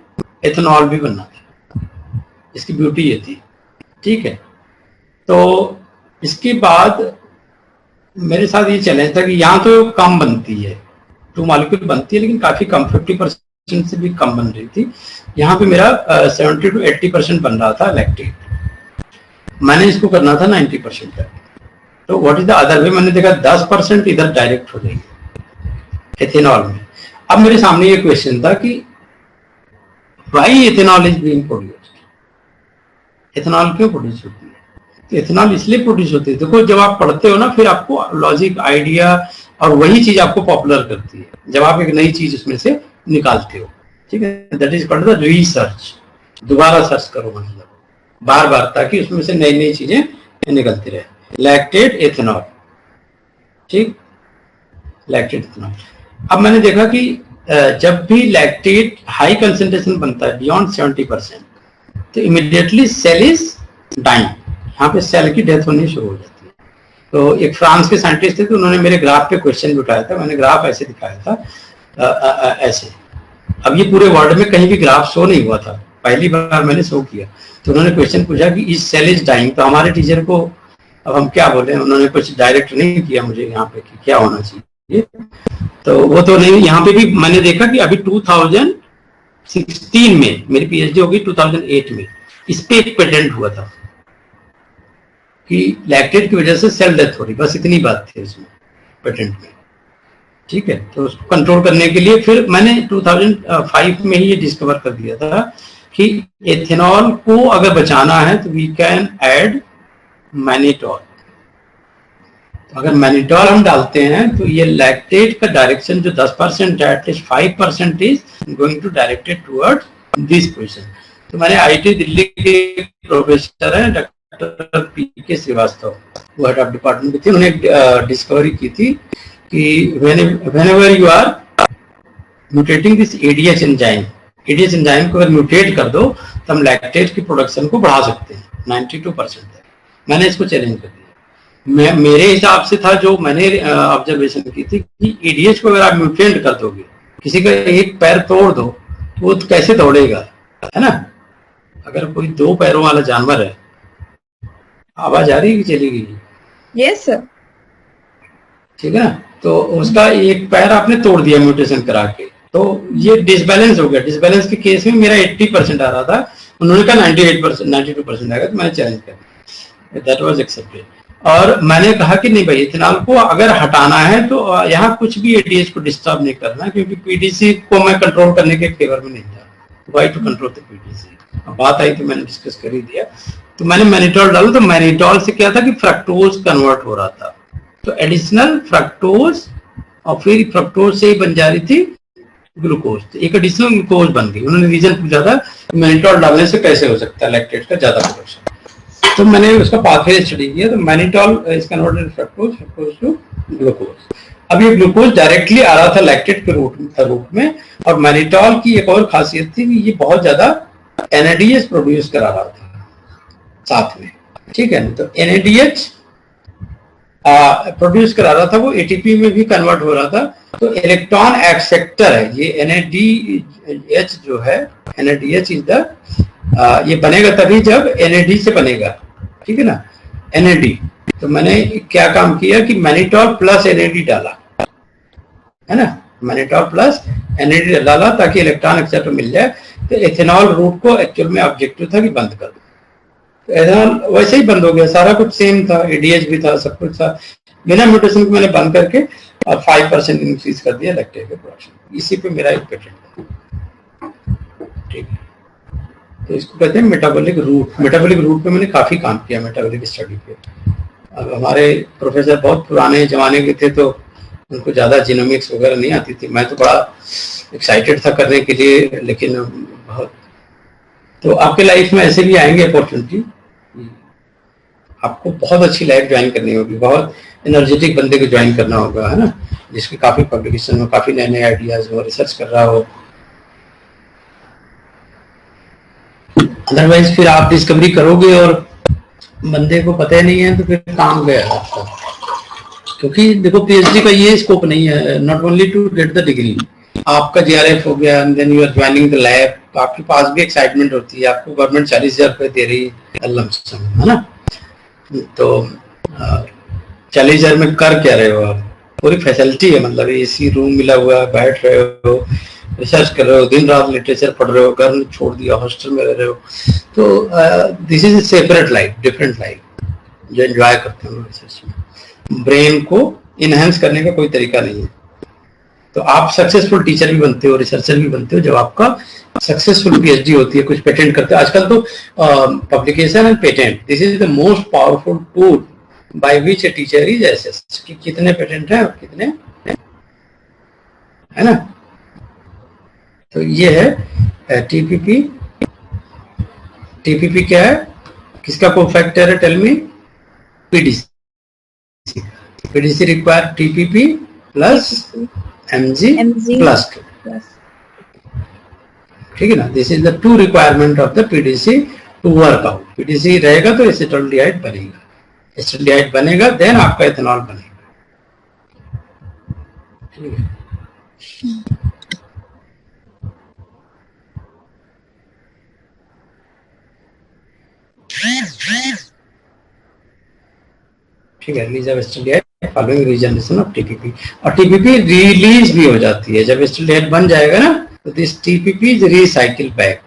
एथेनॉल भी बनना था, इसकी ब्यूटी ये थी, ठीक है। तो इसके बाद मेरे साथ ये चैलेंज था कि यहाँ तो कम बनती है, 2 मॉलिक्यूल बनती है लेकिन काफी कम, 50% से भी कम बन रही थी। यहाँ पे मेरा 70 to 80% बन रहा था लैक्टेट, मैंने इसको करना था 90% तक। तो what is the other way, मैंने देखा 10% इधर डायरेक्ट हो जाएगी एथेनॉल में। अब मेरे सामने ये क्वेश्चन था कि why ethanol is being produced, ethanol क्यों प्रोड्यूस होती है। तो एथेनॉल इसलिए प्रोड्यूस होती है, देखो जब आप पढ़ते हो ना फिर आपको लॉजिक आइडिया और वही चीज आपको पॉपुलर करती है जब आप एक नई चीज उसमें से निकालते हो, ठीक है। That is called the research, दोबारा सर्च करो मतलब बार बार, ताकि उसमें से नई नई चीजें निकलती रहे। लैक्टेट एथेनॉल, ठीक, लैक्टेट एथेनॉल। अब मैंने देखा कि जब भी लैक्टेट हाई कंसेंट्रेशन बनता है बियॉन्ड 70%, तो इमीडिएटली सेल इज डाइंग, यहाँ पे सेल की डेथ होनी शुरू हो जाती है। तो एक फ्रांस के साइंटिस्ट थे, तो उन्होंने मेरे ग्राफ पे क्वेश्चन भी उठाया था, मैंने ग्राफ ऐसे दिखाया था, ऐसे। अब ये पूरे वर्ल्ड में कहीं भी ग्राफ शो नहीं हुआ था, पहली बार मैंने शो किया। तो उन्होंने क्वेश्चन पूछा कि इस सेल इज डाइंग, तो हमारे टीचर को अब हम क्या बोले, उन्होंने कुछ डायरेक्ट नहीं किया मुझे यहाँ पे कि क्या होना चाहिए, तो वो तो नहीं। यहाँ पे भी मैंने देखा कि अभी 2016 में मेरी पीएचडी होगी, 2008 में इस पे एक पेटेंट हुआ था कि लैक्टेट की वजह से सेल डेथ हो रही, बस इतनी बात थी उसमें पेटेंट में, ठीक है। तो उसको कंट्रोल करने के लिए फिर मैंने 2005 में ही ये डिस्कवर कर दिया था कि एथेनॉल को अगर बचाना है तो वी कैन ऐड मैनिटॉल। अगर मैनिटॉल हम डालते हैं तो ये लैक्टेट का डायरेक्शन जो 10% है, at least 5% is going to directed towards this position. तो मैंने आईटी दिल्ली के प्रोफेसर हैं डॉक्टर पी.के. श्रीवास्तव, वो हेड ऑफ डिपार्टमेंट थे, उन्होंने डिस्कवरी की थी कि whenever you are mutating this ADH enzyme, ADH enzyme को अगर म्यूटेट कर दो तो हम लैक्टेट की प्रोडक्शन को बढ़ा सकते हैं, 92% है। मैंने इसको चैलेंज कर दिया। मेरे हिसाब से था, जो मैंने ऑब्जर्वेशन की थी कि ADH को अगर आप म्यूटेट कर दोगे, किसी का एक पैर तोड़ दो तो वो तो कैसे दौड़ेगा, है ना। अगर कोई 2 पैरों वाला जानवर है, आवाज आ रही है कि चली गई? यस सर, ठीक है ना। तो उसका एक पैर आपने तोड़ दिया म्यूटेशन करा के, तो ये डिसबैलेंस हो गया। डिसबैलेंस के केस में मेरा 80% आ रहा था, उन्होंने कहा 98%, 92% आएगा, तो मैंने चैलेंज कर दिया, दैट वाज एक्सेप्टेड। और मैंने कहा कि नहीं भाई, इथेनॉल को अगर हटाना है तो यहाँ कुछ भी एडीएच को डिस्टर्ब नहीं करना, क्योंकि पीडीसी को मैं कंट्रोल करने के फेवर में नहीं था, why to control the PDC. बात आई तो मैंने डिस्कस कर ही दिया। तो मैंने मैनिटॉल डाला, तो मैनिटॉल से क्या था कि फ्रक्टोज कन्वर्ट हो रहा था, तो एडिशनल फ्रक्टोज, और फिर फ्रक्टोज से ही बन जा रही थी ग्लूकोज, तो एक एडिशनल ग्लूकोज बन गई। उन्होंने रीजन पूछा था मैनिटॉल डालने से कैसे हो सकता है लैक्टेट का ज्यादा प्रोडक्शन, तो मैंने उसका पाथवे स्टडी किया। तो mannitol is converted fructose, fructose to glucose. अब ये ग्लूकोज डायरेक्टली आ रहा था लैक्टेट के रूप में, और मैनिटॉल की एक और खासियत थी कि ये बहुत ज्यादा एनएडीएच प्रोड्यूस करा रहा था साथ में, ठीक है। तो एनएडीएच प्रोड्यूस करा रहा था, वो एटीपी में भी कन्वर्ट हो रहा था। तो इलेक्ट्रॉन एक्सेप्टर है ये एनएडीएच जो है, एनएडीएच इज द ये बनेगा तभी जब एनएडी से बनेगा, ठीक है ना, एनएडी। तो मैंने क्या काम किया कि मैनिटॉल प्लस एनएडी डाला, है ना, मैनिटॉल प्लस एनएडी डाला ताकि इलेक्ट्रॉन एक्सेप्टर मिल जाए। तो एथेनॉल रूट को एक्चुअल में ऑब्जेक्टिव था कि बंद कर दो, तो एथेनॉल वैसे ही बंद हो गया, सारा कुछ सेम था, एडीएच भी था, सब कुछ था, बिना म्यूटेशन को मैंने बंद करके और 5% इंक्रीज कर दिया लैक्टेट के प्रोडक्शन। इसी पे मेरा एक पेटेंट है। ठीक है, तो इसको कहते हैं मेटाबॉलिक रूट। मेटाबॉलिक रूट पे मैंने काफी काम किया, मेटाबॉलिक स्टडी पे। अब हमारे प्रोफेसर बहुत पुराने जमाने के थे, तो उनको ज्यादा जीनोमिक्स वगैरह नहीं आती थी। मैं तो बड़ा एक्साइटेड था करने के लिए, लेकिन बहुत, तो आपके लाइफ में ऐसे भी आएंगे अपॉर्चुनिटी, आपको बहुत अच्छी लाइफ ज्वाइन करनी होगी, बहुत एनर्जेटिक बंदे को ज्वाइन करना होगा, है ना, जिसकी काफी पब्लिकेशन हो, काफी नए नए आइडियाज हो, रिसर्च कर रहा हो। अदरवाइज फिर आप डिस्कवरी करोगे और बंदे को पता ही नहीं है, तो फिर काम गया आपका। क्योंकि देखो पीएचडी का ये स्कोप नहीं है, not only to get the degree. आपका जेआरएफ हो गया, then you are joining the lab, आपके पास भी एक्साइटमेंट होती है, आपको गवर्नमेंट 40,000 रुपए दे रही है, है ना, तो 40,000 में कर क्या रहे हो आप? पूरी फैसिलिटी है, मतलब एसी रूम मिला हुआ है, बैठ रहे हो, रिसर्च कर रहे हो, दिन रात लिटरेचर पढ़ रहे हो, घर छोड़ दिया, हॉस्टल में रह रहे हो, तो this is a separate life, different life जो एंजॉय करते हैं रिसर्च में। ब्रेन को इनहेंस करने का कोई तरीका नहीं है। तो आप सक्सेसफुल टीचर भी बनते हो, रिसर्चर भी बनते हो जब आपका सक्सेसफुल पीएचडी होती है, कुछ पेटेंट करते हो। आजकल तो publication and patent, this is the most powerful tool by which a teacher is assessed कि कितने पेटेंट है और कितने, है ना। तो ये है टीपीपी। टीपीपी क्या है, किसका कोफैक्टर है, tell me? PDC. PDC require TPP plus Mg plus 2, ठीक है ना। This is the 2 requirement of the PDC to work out. PDC रहेगा तो एसिटाल्डिहाइड बनेगा, एसिटाल्डिहाइड बनेगा देन आपका एथेनॉल बनेगा, ठीक है। ठीक है, release of acetaldehyde following regeneration of TPP. और टीपीपी रिलीज भी हो जाती है जब एसिटाल्डिहाइड बन जाएगा ना, तो this TPP is recycle back.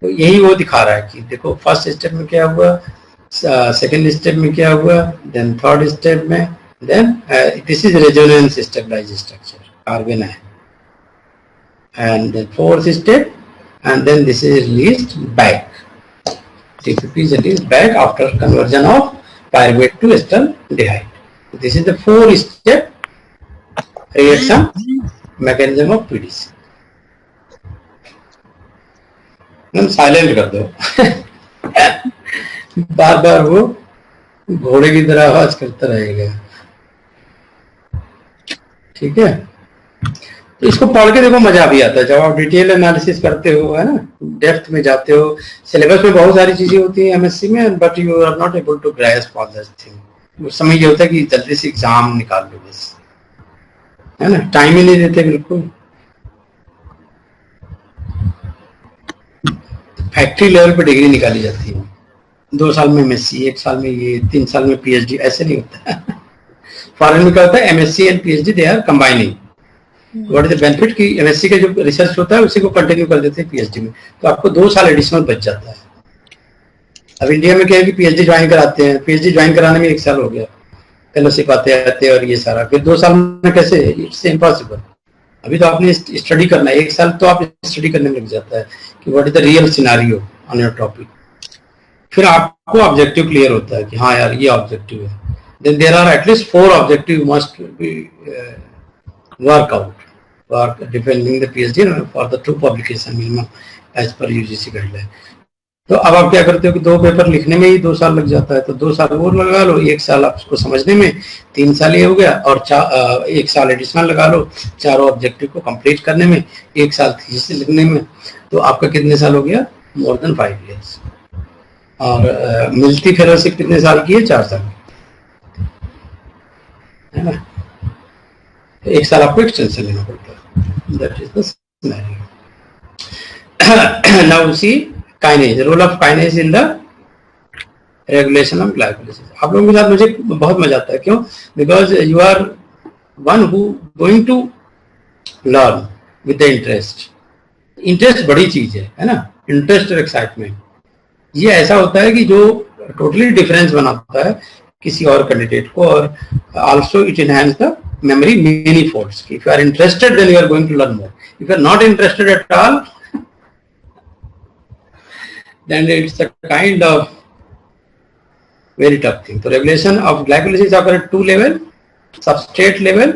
तो यही वो दिखा रहा है कि देखो फर्स्ट स्टेप में क्या हुआ, सेकंड स्टेप में क्या हुआ, देन थर्ड स्टेप में, then this is resonance stabilised structure, carbon है, and then fourth step, and then this is released back. TPP is released back after conversion of pyruvate to acetaldehyde. This is the 4-step reaction mechanism of PDC. Silent कर दो बार बार वो घोड़े की तरह आवाज करता रहेगा, ठीक है। तो इसको पढ़ के देखो मजा भी आता है जब आप डिटेल एनालिसिस करते हो, है ना, डेप्थ में जाते हो। सिलेबस में बहुत सारी चीजें होती है एमएससी में, but you are not able to grasp all that thing. उस समय ये होता है कि जल्दी से एग्जाम निकाल लो बस, है ना, टाइम ही नहीं देते बिल्कुल। फैक्ट्री लेवल पे डिग्री निकाली जाती है, 2 साल में एमएससी, 1 साल में ये, 3 साल में पीएचडी, ऐसे नहीं होता। फॉरेन में क्या होता है, MSc and PhD they are combining. What is the benefit कि एमएससी का जो रिसर्च होता है उसी को कंटिन्यू कर देते हैं पीएचडी में, तो आपको 2 साल एडिशनल बच जाता है। अब इंडिया में क्या है कि पीएचडी ज्वाइन कराते हैं, पीएचडी ज्वाइन कराने में 1 साल हो गया, फेलोशिप आते आते और ये सारा, फिर 2 साल में कैसे, इट्स इम्पॉसिबल। अभी तो आपने स्टडी करना है, 1 साल तो आप स्टडी करने में लग जाता है कि what is the real scenario on your topic. फिर आपको ऑब्जेक्टिव क्लियर होता है कि हाँ यार ये ऑब्जेक्टिव है, then there are at least 4 objective must be work out for defending the PhD for the 2 publication minimum as per UGC guideline। तो अब आप क्या करते हो कि 2 पेपर लिखने में ही 2 साल लग जाता है, तो 2 साल और लगा लो, 1 साल आप उसको समझने में, 3 साल ये हो गया, और 1 साल एडिशनल लगा लो 4 ऑब्जेक्टिव को कंप्लीट करने में, 1 साल थीसिस लिखने में, तो आपका कितने साल हो गया, मोर देन 5 years। और मिलती फेलोशिप कितने साल की है, 4 साल, है ना। 1 साल आपको एक्सटेंशन लेना पड़ता है, that is the scenario. Now see kinase, role of kinase in the regulation of glycolysis. आप लोगों के साथ मुझे बहुत मजा आता है, क्यों? Because you are one who going to learn with the interest. Interest बड़ी चीज है ना, इंटरेस्ट और एक्साइटमेंट, ये ऐसा होता है कि जो टोटली डिफरेंस बनाता है किसी और कैंडिडेट को, और also it enhance the memory many folds. If you are interested, then you are going to learn more. If you are not interested at all, then it's a kind of very tough thing. So regulation of glycolysis occur at two level, substrate level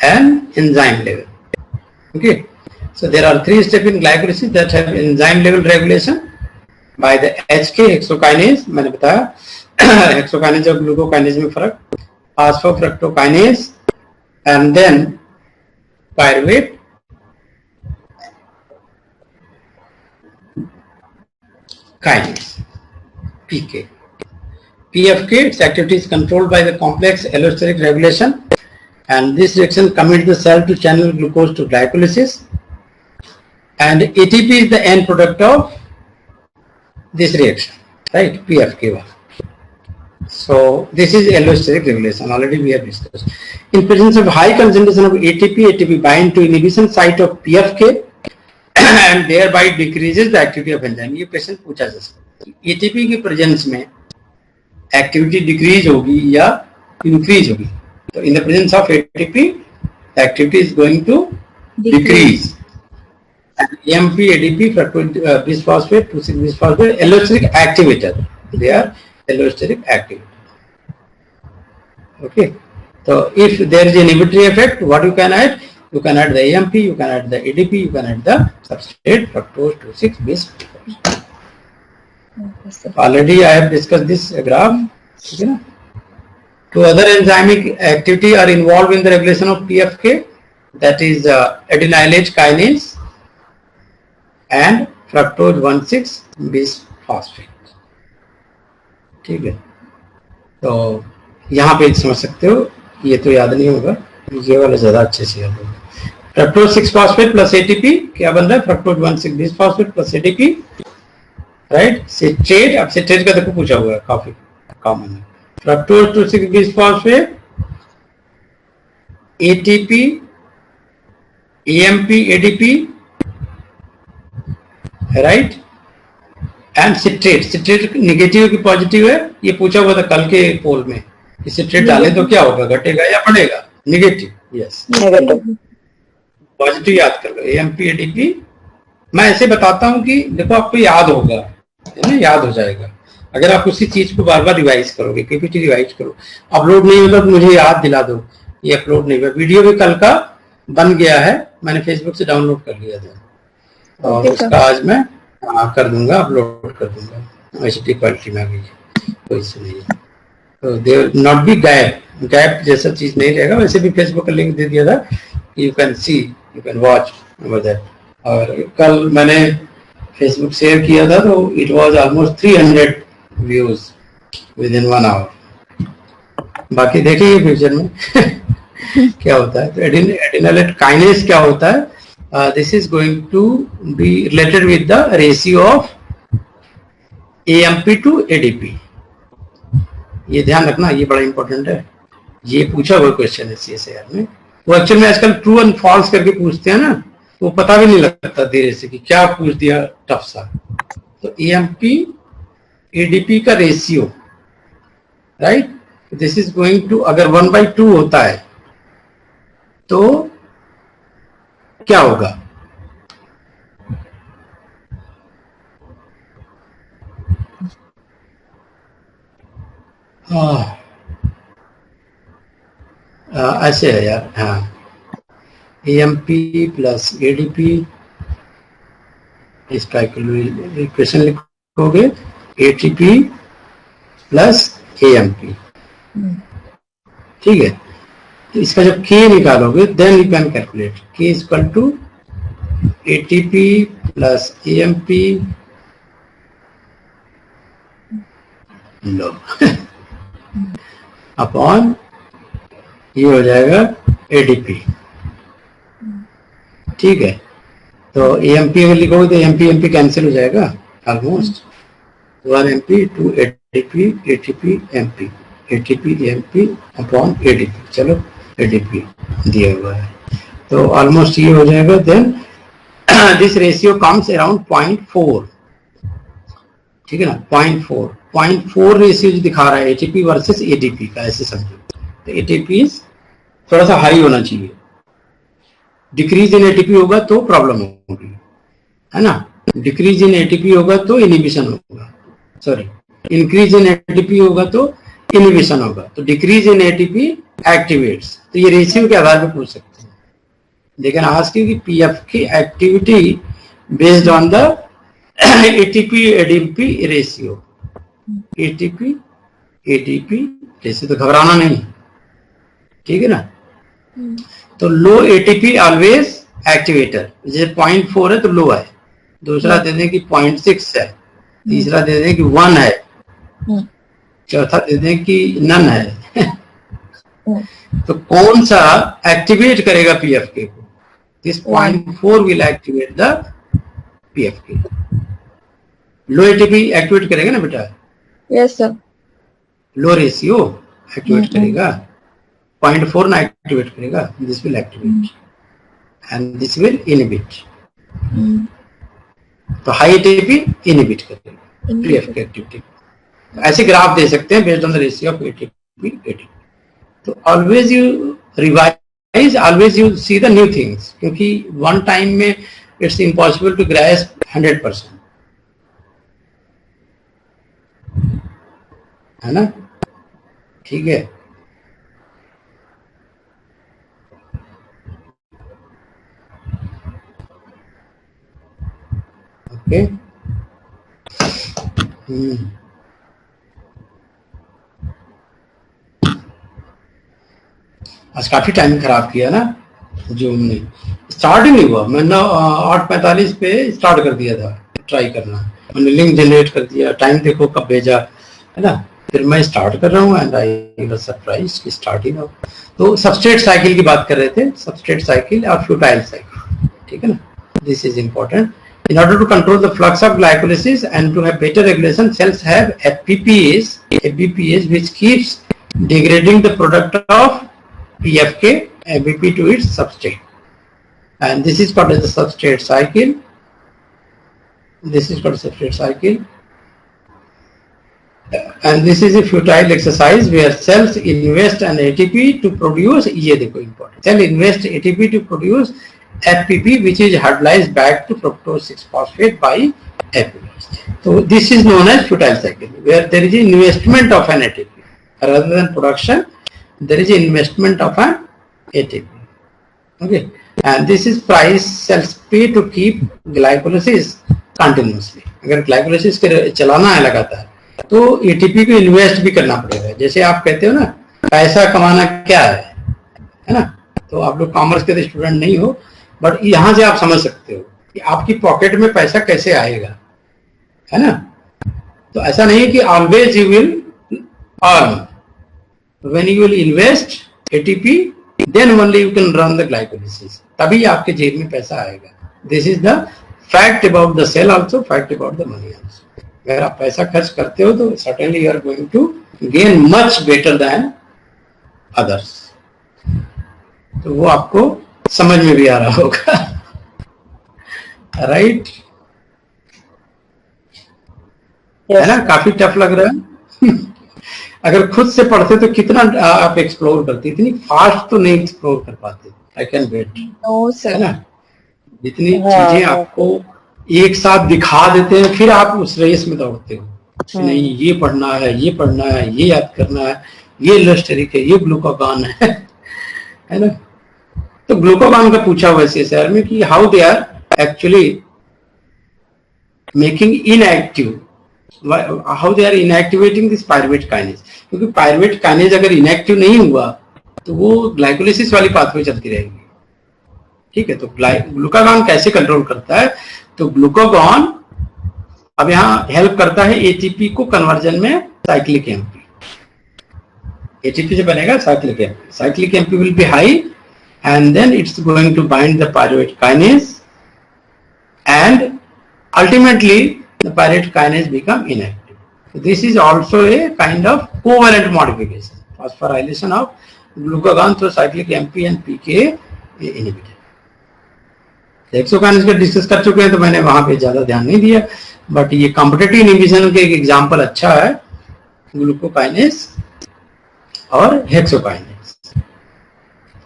and enzyme level. Okay, so there are three steps in glycolysis that have enzyme level regulation by the HK hexokinase. मैंने बताया hexokinase और glucokinase में फर्क, phosphofructokinase and then pyruvate kinase PK. PFK, its activity is controlled by the complex allosteric regulation, and this reaction commits the cell to channel glucose to glycolysis, and ATP is the end product of this reaction, right? PFK1. So this is allosteric regulation, already we have discussed. In presence of high concentration of ATP, ATP bind to inhibition site of PFK and thereby decreases the activity of enzyme. ये question पूछा जा सकता है, ATP के presence में activity decrease होगी या increase होगी. तो in the presence of ATP activity is going to decrease. AMP, ADP, fructose bisphosphate, 2,6 bisphosphate, allosteric activator. They are allosteric activator. Okay. So if there is an inhibitory effect, what you can add? You can add the AMP, you can add the ADP, you can add the substrate fructose 2,6 bisphosphate. Already I have discussed this graph. Okay, na? Two other enzymic activity are involved in the regulation of PFK, that is adenylate kinase and fructose 1,6 bisphosphate. ठीक है, तो यहाँ पे समझ सकते हो, ये तो याद नहीं होगा, ये वाला ज्यादा अच्छे से याद होगा. फ्रक्टोज 6 फॉस्फेट प्लस एटीपी क्या बन रहा है? Fructose 1,6 bisphosphate plus ATP, right? Citrate, अब सिट्रेट का देखो पूछा हुआ है, काफी कॉमन है. Fructose 2,6 bisphosphate, ATP, AMP, ADP, right, and citrate. Citrate negative की पॉजिटिव है, ये पूछा हुआ था कल के पोल में. सिट्रेट डालें तो क्या होगा, घटेगा या बढ़ेगा? निगेटिव. Yes, negative. पॉजिटिव याद कर लो, एएमपी, एडीपी. मैं ऐसे बताता हूं कि देखो आपको याद होगा, है ना, याद हो जाएगा अगर आप उसी चीज को बार बार रिवाइज करोगे. पीपीटी रिवाइज करो. अपलोड नहीं होता तो मुझे याद दिला दो. ये अपलोड नहीं हुआ, वीडियो भी कल का बन गया है, मैंने फेसबुक से डाउनलोड कर लिया था और उसका आज मैं कर दूंगा, अपलोड कर दूंगा. एचडी क्वालिटी में आ गई है, कोई इशू नहीं है. तो they will not be gap, gap जैसा चीज नहीं रहेगा. वैसे भी फेसबुक का लिंक दे दिया था, you can see, you can watch over that. और कल मैंने फेसबुक शेयर किया था तो it was almost 300 views within 1 hour. बाकी देखिए फ्यूचर में क्या होता है. तो एडिनालेट काइनेस क्या होता है? This is going to be related with the ratio of AMP to ADP. ये ध्यान रखना, ये बड़ा इंपॉर्टेंट है. ये पूछा हुआ क्वेश्चन है CSIR में. वो एक्चुअल में आजकल ट्रू एंड फॉल्स करके पूछते हैं ना, वो पता भी नहीं लगता धीरे से कि क्या पूछ दिया टफ सा. तो AMP ADP का ratio, right, this is going to, अगर 1/2 होता है तो क्या होगा? ऐसे है यार. हाँ, AMP प्लस ADP, इसका इक्वेशन लिखोगे ATP प्लस AMP. ठीक है. इसका जब K निकालोगे then you can calculate. K is equal to ATP plus AMP लो अपॉन ये हो जाएगा ADP. ठीक है. तो AMP अगर लिखोगे तो AMP कैंसिल हो जाएगा almost. 1 MP 2 ATP, ATP MP, ATP AMP upon ADP. चलो ADP दिया हुआ है तो ऑलमोस्ट ये हो जाएगा. Then this ratio comes around 0.4. ठीक है ना, 0.4 रेशियो जो दिखा रहा है ATP वर्सेस ADP का, ऐसे समझो. तो ATP थोड़ा सा हाई होना चाहिए. डिक्रीज इन ATP होगा तो प्रॉब्लम होगी, है ना. डिक्रीज इन एटीपी होगा तो इनिबिशन होगा, सॉरी इंक्रीज इन एटीपी होगा तो इनिबिशन होगा। तो डिक्रीज इन एटीपी एक्टिवेट्स, तो ये रेशियो के आधार पर पूछ सकते हैं। लेकिन आज की पीएफ की activity based on the ATP ADP ratio, ATP ADP ratio, तो घबराना नहीं, ठीक है ना। तो लो एटीपी ऑलवेज एक्टिवेटर, जैसे 0.4 है तो लो है, दूसरा दे दें कि 0.6 है, तीसरा दे दें कि 1 है, चौथा दे दें कि नन है। तो कौन सा एक्टिवेट करेगा पीएफके को? This 0.4 will activate the PFK. Low ATP activate करेगा ना बेटा? Yes sir. Low ratio activate करेगा, 0.4 ना एक्टिवेट करेगा, this will activate and this will inhibit. तो हाई एटीपी इनहिबिट करेगा पीएफके एक्टिविटी। ऐसे ग्राफ दे सकते हैं based on the ratio of ATP ATP. तो always you revise, always you see the new things, क्योंकि वन टाइम में it's impossible to grasp 100%, है ना, ठीक है। ओके, आज काफी टाइम खराब किया ना जूम ने, स्टार्ट ही नहीं हुआ। मैंने 8:45 पे स्टार्ट कर दिया था ट्राई करना, मैंने लिंक जनरेट कर दिया, टाइम देखो कब भेजा, है ना। फिर मैं स्टार्ट कर रहा हूँ एंड आई वाज सरप्राइज्ड कि स्टार्ट ही ना हो। तो सबस्ट्रेट साइकिल की बात कर रहे थे, सबस्ट्रेट साइकिल और फ्यूटाइल साइकिल, ठीक है ना। This is important. In order to control the flux of glycolysis and to have better regulation, cells have FBPase, which keeps degrading the product of PFK, FBP to its substrate. And this is called as the substrate cycle. This is called substrate cycle. And this is a futile exercise where cells invest an ATP to produce, ये देखो important, cell invest ATP to produce FPP, which is hydrolyzed back to fructose 6-phosphate by APPase. So this is known as futile cycle, where there is investment of an ATP rather than production. There is investment of an ATP. Okay, and this is price cells pay to keep glycolysis continuously. अगर glycolysis के चलाना है लगातार, तो ATP को invest भी करना पड़ेगा। जैसे आप कहते हो ना, पैसा कमाना क्या है ना। तो आप लोग कॉमर्स के स्टूडेंट नहीं हो, बट यहां से आप समझ सकते हो कि आपकी पॉकेट में पैसा कैसे आएगा, है ना। तो ऐसा नहीं है कि always you will earn, when you will invest ATP then only you can run the glycolysis, तभी आपके जेब में पैसा आएगा। This is the fact about the cell, also fact about the money also. अगर आप पैसा खर्च करते हो तो certainly you are going to gain much better than others. तो वो आपको समझ में भी आ रहा होगा, राइट? है ना, काफी टफ लग रहा है। अगर खुद से पढ़ते तो कितना आप एक्सप्लोर करते, इतनी फास्ट तो नहीं एक्सप्लोर कर पाते। आई कैन वेट, है ना। जितनी चीजें आपको एक साथ दिखा देते हैं, फिर आप उस रेस में दौड़ते हो। नहीं, ये पढ़ना है, ये पढ़ना है, ये याद करना है, ये इलेस्टेरिक है, ये ग्लूकागॉन है ना। तो ग्लूकागॉन का पूछा हुआ CSIR में कि how they are actually making inactive, how they are inactivating this pyruvate kinase. क्योंकि पायरुवेट काइनेज अगर इनएक्टिव नहीं हुआ तो वो ग्लाइकोलिसिस वाली पाथवे चलती रहेगी, ठीक है। तो ग्लूकागॉन कैसे कंट्रोल करता है? तो ग्लूकागॉन अब यहाँ हेल्प करता है एटीपी को कन्वर्जन में साइक्लिक एमपी। एटीपी से बनेगा cyclic MP, cyclic MP will be high and then it's going to bind the pyruvate kinase and ultimately the pyruvate kinase become inactive. So this is also a kind of covalent modification, phosphorylation of glucagon through cyclic MP and PK inhibitor. Hexokinase का discuss कर चुके हैं तो मैंने वहां पे ज्यादा ध्यान नहीं दिया, बट ये कॉम्पिटिटिव इनहिबिशन के एक एग्जांपल अच्छा है, ग्लूकोकाइनेज और हेक्सोकाइनेज।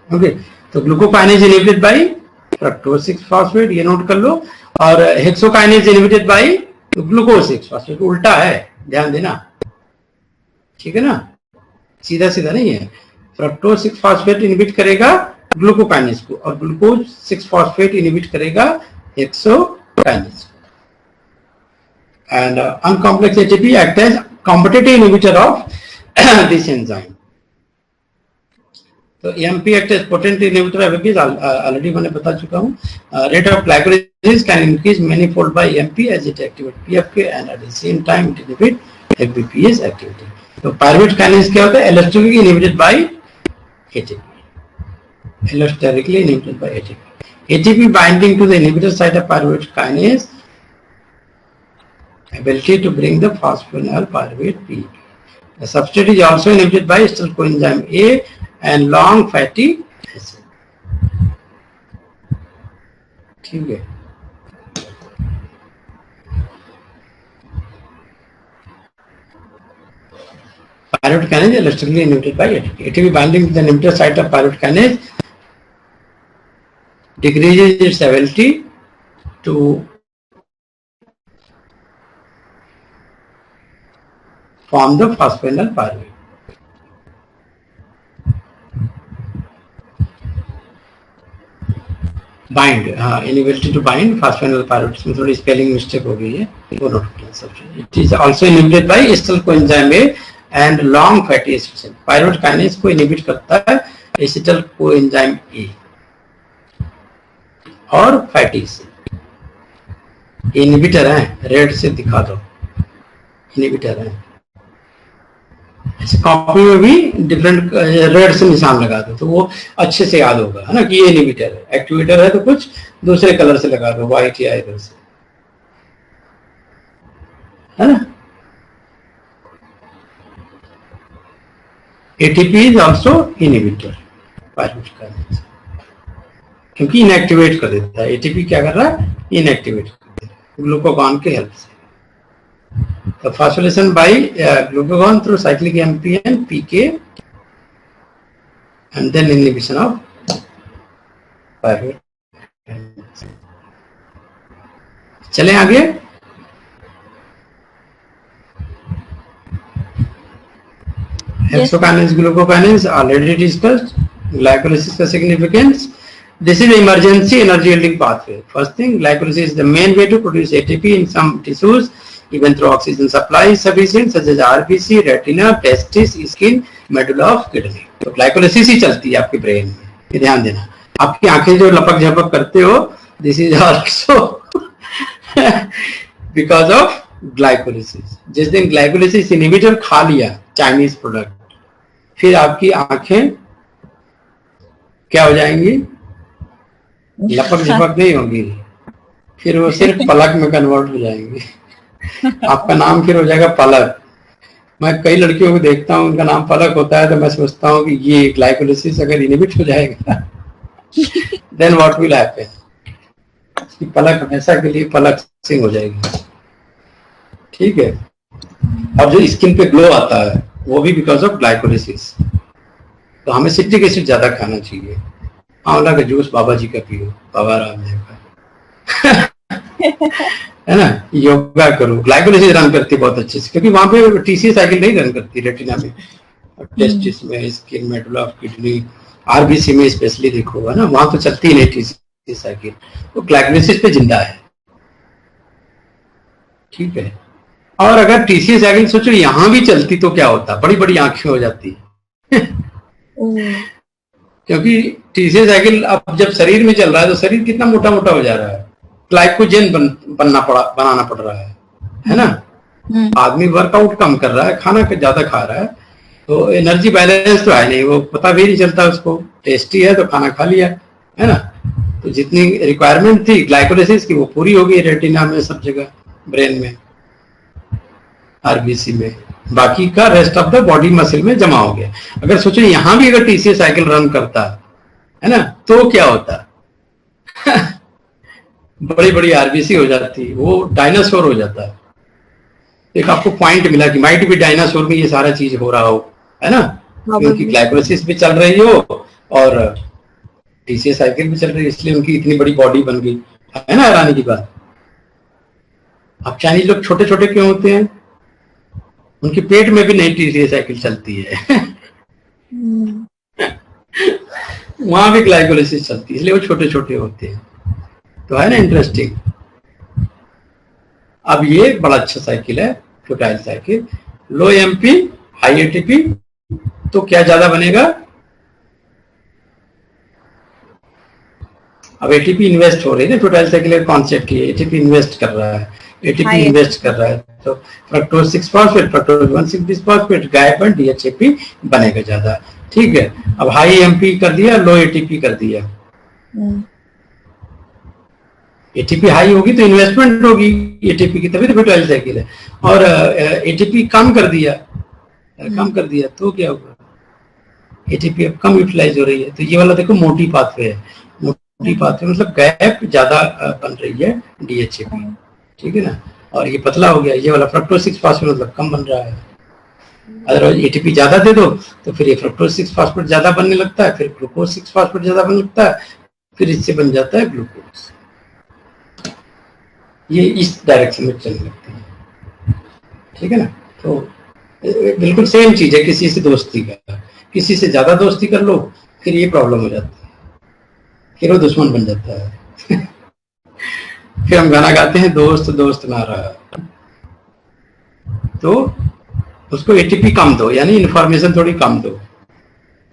ओके, तो ग्लूकोकाइनेज इनहिबिटेड बाय फ्रक्टोज 6-फॉस्फेट, ये नोट कर लो। और hexokinase inhibited by glucose 6 phosphate, उल्टा है, ध्यान देना, ठीक है ना, सीधा सीधा नहीं है। फ्रक्टोज 6 फॉस्फेट इनहिबिट करेगा ग्लूकोकाइनेज को और ग्लूकोज 6 फॉस्फेट इनहिबिट करेगा हेक्सोकाइनेज को। And uncomplex ATP act as competitive inhibitor of this enzyme. तो MP act as potent inhibitor of ABP already मैंने बता चुका हूं। Rate of glycolysis can increase many fold by MP as it activate PFK and at the same time it inhibit ABPs activity. तो pyruvate kinase क्या होता है? एलोस्टेरिकली inhibited by ATP, allosterically inhibited by ATP. ATP binding to the inhibitor site of pyruvate kinase, ability to bring the phosphoenol pyruvate PEP. The substrate is also inhibited by acetyl coenzyme A and long fatty acid. ठीक है, pyruvate kinase is elastically inhibited by ATP. ATP binding to the inhibitor site of pyruvate kinase decreases its ability to form the phosphoenol pyruvate. Bind, inability to bind phosphoenol pyruvate, इसमें थोड़ी spelling mistake हो गई है, वो note कर लें। It is also inhibited by acetyl coenzyme A and long fatty acid. Pyruvate kinase को inhibit करता है acetyl coenzyme A और फैटी एसिड। इनहिबिटर है, रेड से दिखा दो, इनहिबिटर है। कॉपी में भी डिफरेंट रेड से निशान लगा दो तो वो अच्छे से याद होगा, है ना, कि ये इनहिबिटर है। एक्टिवेटर है तो कुछ दूसरे कलर से लगा दो, व्हाइट या इधर से, है ना। ATP is also inhibitor pyruvate kinase, क्योंकि इनएक्टिवेट कर देता है। एटीपी क्या कर रहा है? इनएक्टिवेट कर देता है ग्लूकागॉन के हेल्प से। The phosphorylation by glucagon through cyclic AMP and PK and then inhibition of pyruvate. चलें आगे। Hexokinase, glucokinase already discussed. Glycolysis का significance. This is the emergency energy yielding pathway. First thing, glycolysis is the main way to produce ATP in some tissues. Even though oxygen supply is sufficient, such as RBC, retina, testis, skin, medulla of kidney. तो glycolysis ही चलती है आपके brain में, ये ध्यान देना। आपकी आंखें जो लपक झपक करते हो, this is also because of glycolysis. जिस दिन ग्लाइकोलाइसिस इनहिबिटर खा लिया चाइनीज प्रोडक्ट, फिर आपकी आंखें क्या हो जाएंगी? लपक झपक नहीं होंगी, फिर वो सिर्फ पलक में कन्वर्ट हो जाएंगी। आपका नाम फिर हो जाएगा पलक। मैं कई लड़कियों को देखता हूँ, उनका नाम पलक होता है, तो मैं सोचता हूँ कि ये ग्लाइकोलाइसिस अगर इनहिबिट हो जाएगा देन व्हाट विल हैपन, पलक हमेशा के लिए पलक सिंह हो जाएगी। ठीक है। और जो स्किन पे ग्लो आता है वो भी बिकॉज ऑफ ग्लाइकोलाइसिस। तो हमें सिट्रिक एसिड ज्यादा खाना चाहिए। आंवला का जूस बाबा जी का पियो, बाबा रामदेव का है ना। योगा करो, ग्लाइकोलाइसिस रन करती है बहुत अच्छे से, क्योंकि वहां पे टीसी साइकिल नहीं रन करती रेटिना में, टेस्टिस में, skin, medulla of kidney, RBC में स्पेशली देखो, है ना, वहां तो चलती नहीं टीसी साइकिल। तो ग्लाइकोलाइसिस पे जिंदा है। ठीक है। और अगर टीसी साइकिल सोचो यहां भी चलती तो क्या होता? बड़ी बड़ी आंखें हो जाती क्योंकि टीसी साइकिल अब जब शरीर में चल रहा है तो शरीर कितना मोटा मोटा हो जा रहा है, ग्लाइकोजन बनाना पड़ रहा है ना। आदमी वर्कआउट कम कर रहा है, खाना ज्यादा खा रहा है, तो एनर्जी बैलेंस तो है नहीं, वो पता भी नहीं चलता उसको। टेस्टी है तो खाना खा लिया, है ना। तो जितनी रिक्वायरमेंट थी ग्लाइकोलाइसिस की वो पूरी हो गई रेटिना में, सब जगह, ब्रेन में, आरबीसी में, बाकी का rest of the body muscle में जमा हो गया। अगर सोचो यहां भी अगर टीसी साइकिल रन करता है ना, तो क्या होता बड़ी बड़ी आरबीसी हो जाती, वो डायनासोर हो जाता है। एक आपको पॉइंट मिला कि माइट भी डायनासोर में ये सारा चीज हो रहा हो, है ना, क्योंकि ग्लाइकोलाइसिस भी चल रही हो और टीसी साइकिल भी चल रही है, इसलिए उनकी इतनी बड़ी बॉडी बन गई, है ना। हैरानी की बात। अब चाइनीज लोग छोटे छोटे क्यों होते हैं? उनके पेट में भी नई टी साइकिल चलती है वहां भी ग्लाइकोलाइसिस चलती है, इसलिए वो छोटे छोटे होते हैं। तो है ना इंटरेस्टिंग। अब ये बड़ा अच्छा साइकिल है फ्यूटाइल साइकिल। लो एमपी हाई एटीपी, तो क्या ज्यादा बनेगा? अब एटीपी इन्वेस्ट हो रही है, फ्यूटाइल साइकिल का कॉन्सेप्ट ये, एटीपी इन्वेस्ट कर रहा है, एटीपी इन्वेस्ट कर रहा है, तो फ्रक्टोज 6 फॉस्फेट, फ्रक्टोज 1,6 फॉस्फेट गायब है, डीएचएपी बनेगा ज्यादा। ठीक है, अब हाई एमपी कर दिया, लो एटीपी कर दिया। एटीपी हाई होगी तो इन्वेस्टमेंट होगी एटीपी की, तभी तो फ्यूटाइल साइकिल है। और एटीपी कम कर दिया, तो क्या होगा? एटीपी अब कम यूटिलाइज हो रही है, तो ये वाला देखो मोटी पाथवे है। मोटी पाथवे मतलब गैप ज्यादा बन रही है डीएचएपी, ठीक है ना। और ये पतला हो गया, ये वाला फ्रक्टोज 6 फॉस्फेट मतलब कम बन रहा है। अदरवाइज एटीपी ज्यादा दे दो तो फिर ये फ्रक्टोज 6 फॉस्फेट ज्यादा बनने लगता है, फिर ग्लूकोज 6 फॉस्फेट ज्यादा बनने लगता है, फिर इससे बन जाता है ग्लूकोज। ये इस डायरेक्शन में चलने लगते हैं, ठीक है ना। तो बिल्कुल सेम चीज है किसी से दोस्ती का, किसी से ज्यादा दोस्ती कर लो फिर ये प्रॉब्लम हो जाती है, फिर वो दुश्मन बन जाता है फिर हम गाना गाते हैं दोस्त दोस्त ना रहा। तो उसको एटीपी कम दो, यानी इंफॉर्मेशन थोड़ी कम दो,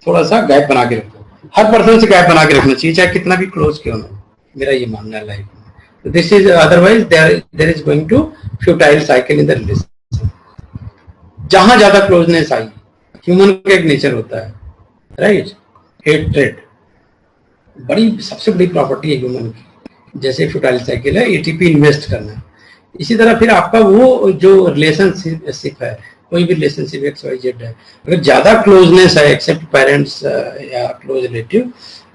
थोड़ा सा गैप बना के रखो। हर पर्सन से गैप बना के रखना चाहिए, चाहे कितना भी क्लोज क्यों ना, मेरा ये मानना है लाइफ में। This is otherwise there is going to futile cycle in the relation. जहां ज्यादा क्लोजनेस आई, ह्यूमन का एक नेचर होता है, राइट, हेट्रेड बड़ी सबसे बड़ी प्रॉपर्टी है ह्यूमन की। जैसे फ्यूटाइल साइकिल है, एटीपी इन्वेस्ट करना। इसी तरह फिर आपका वो जो रिलेशनशिप है, कोई भी रिलेशनशिप XYZ है, अगर ज्यादा क्लोजनेस है, एक्सेप्ट पेरेंट्स या क्लोज रिलेटिव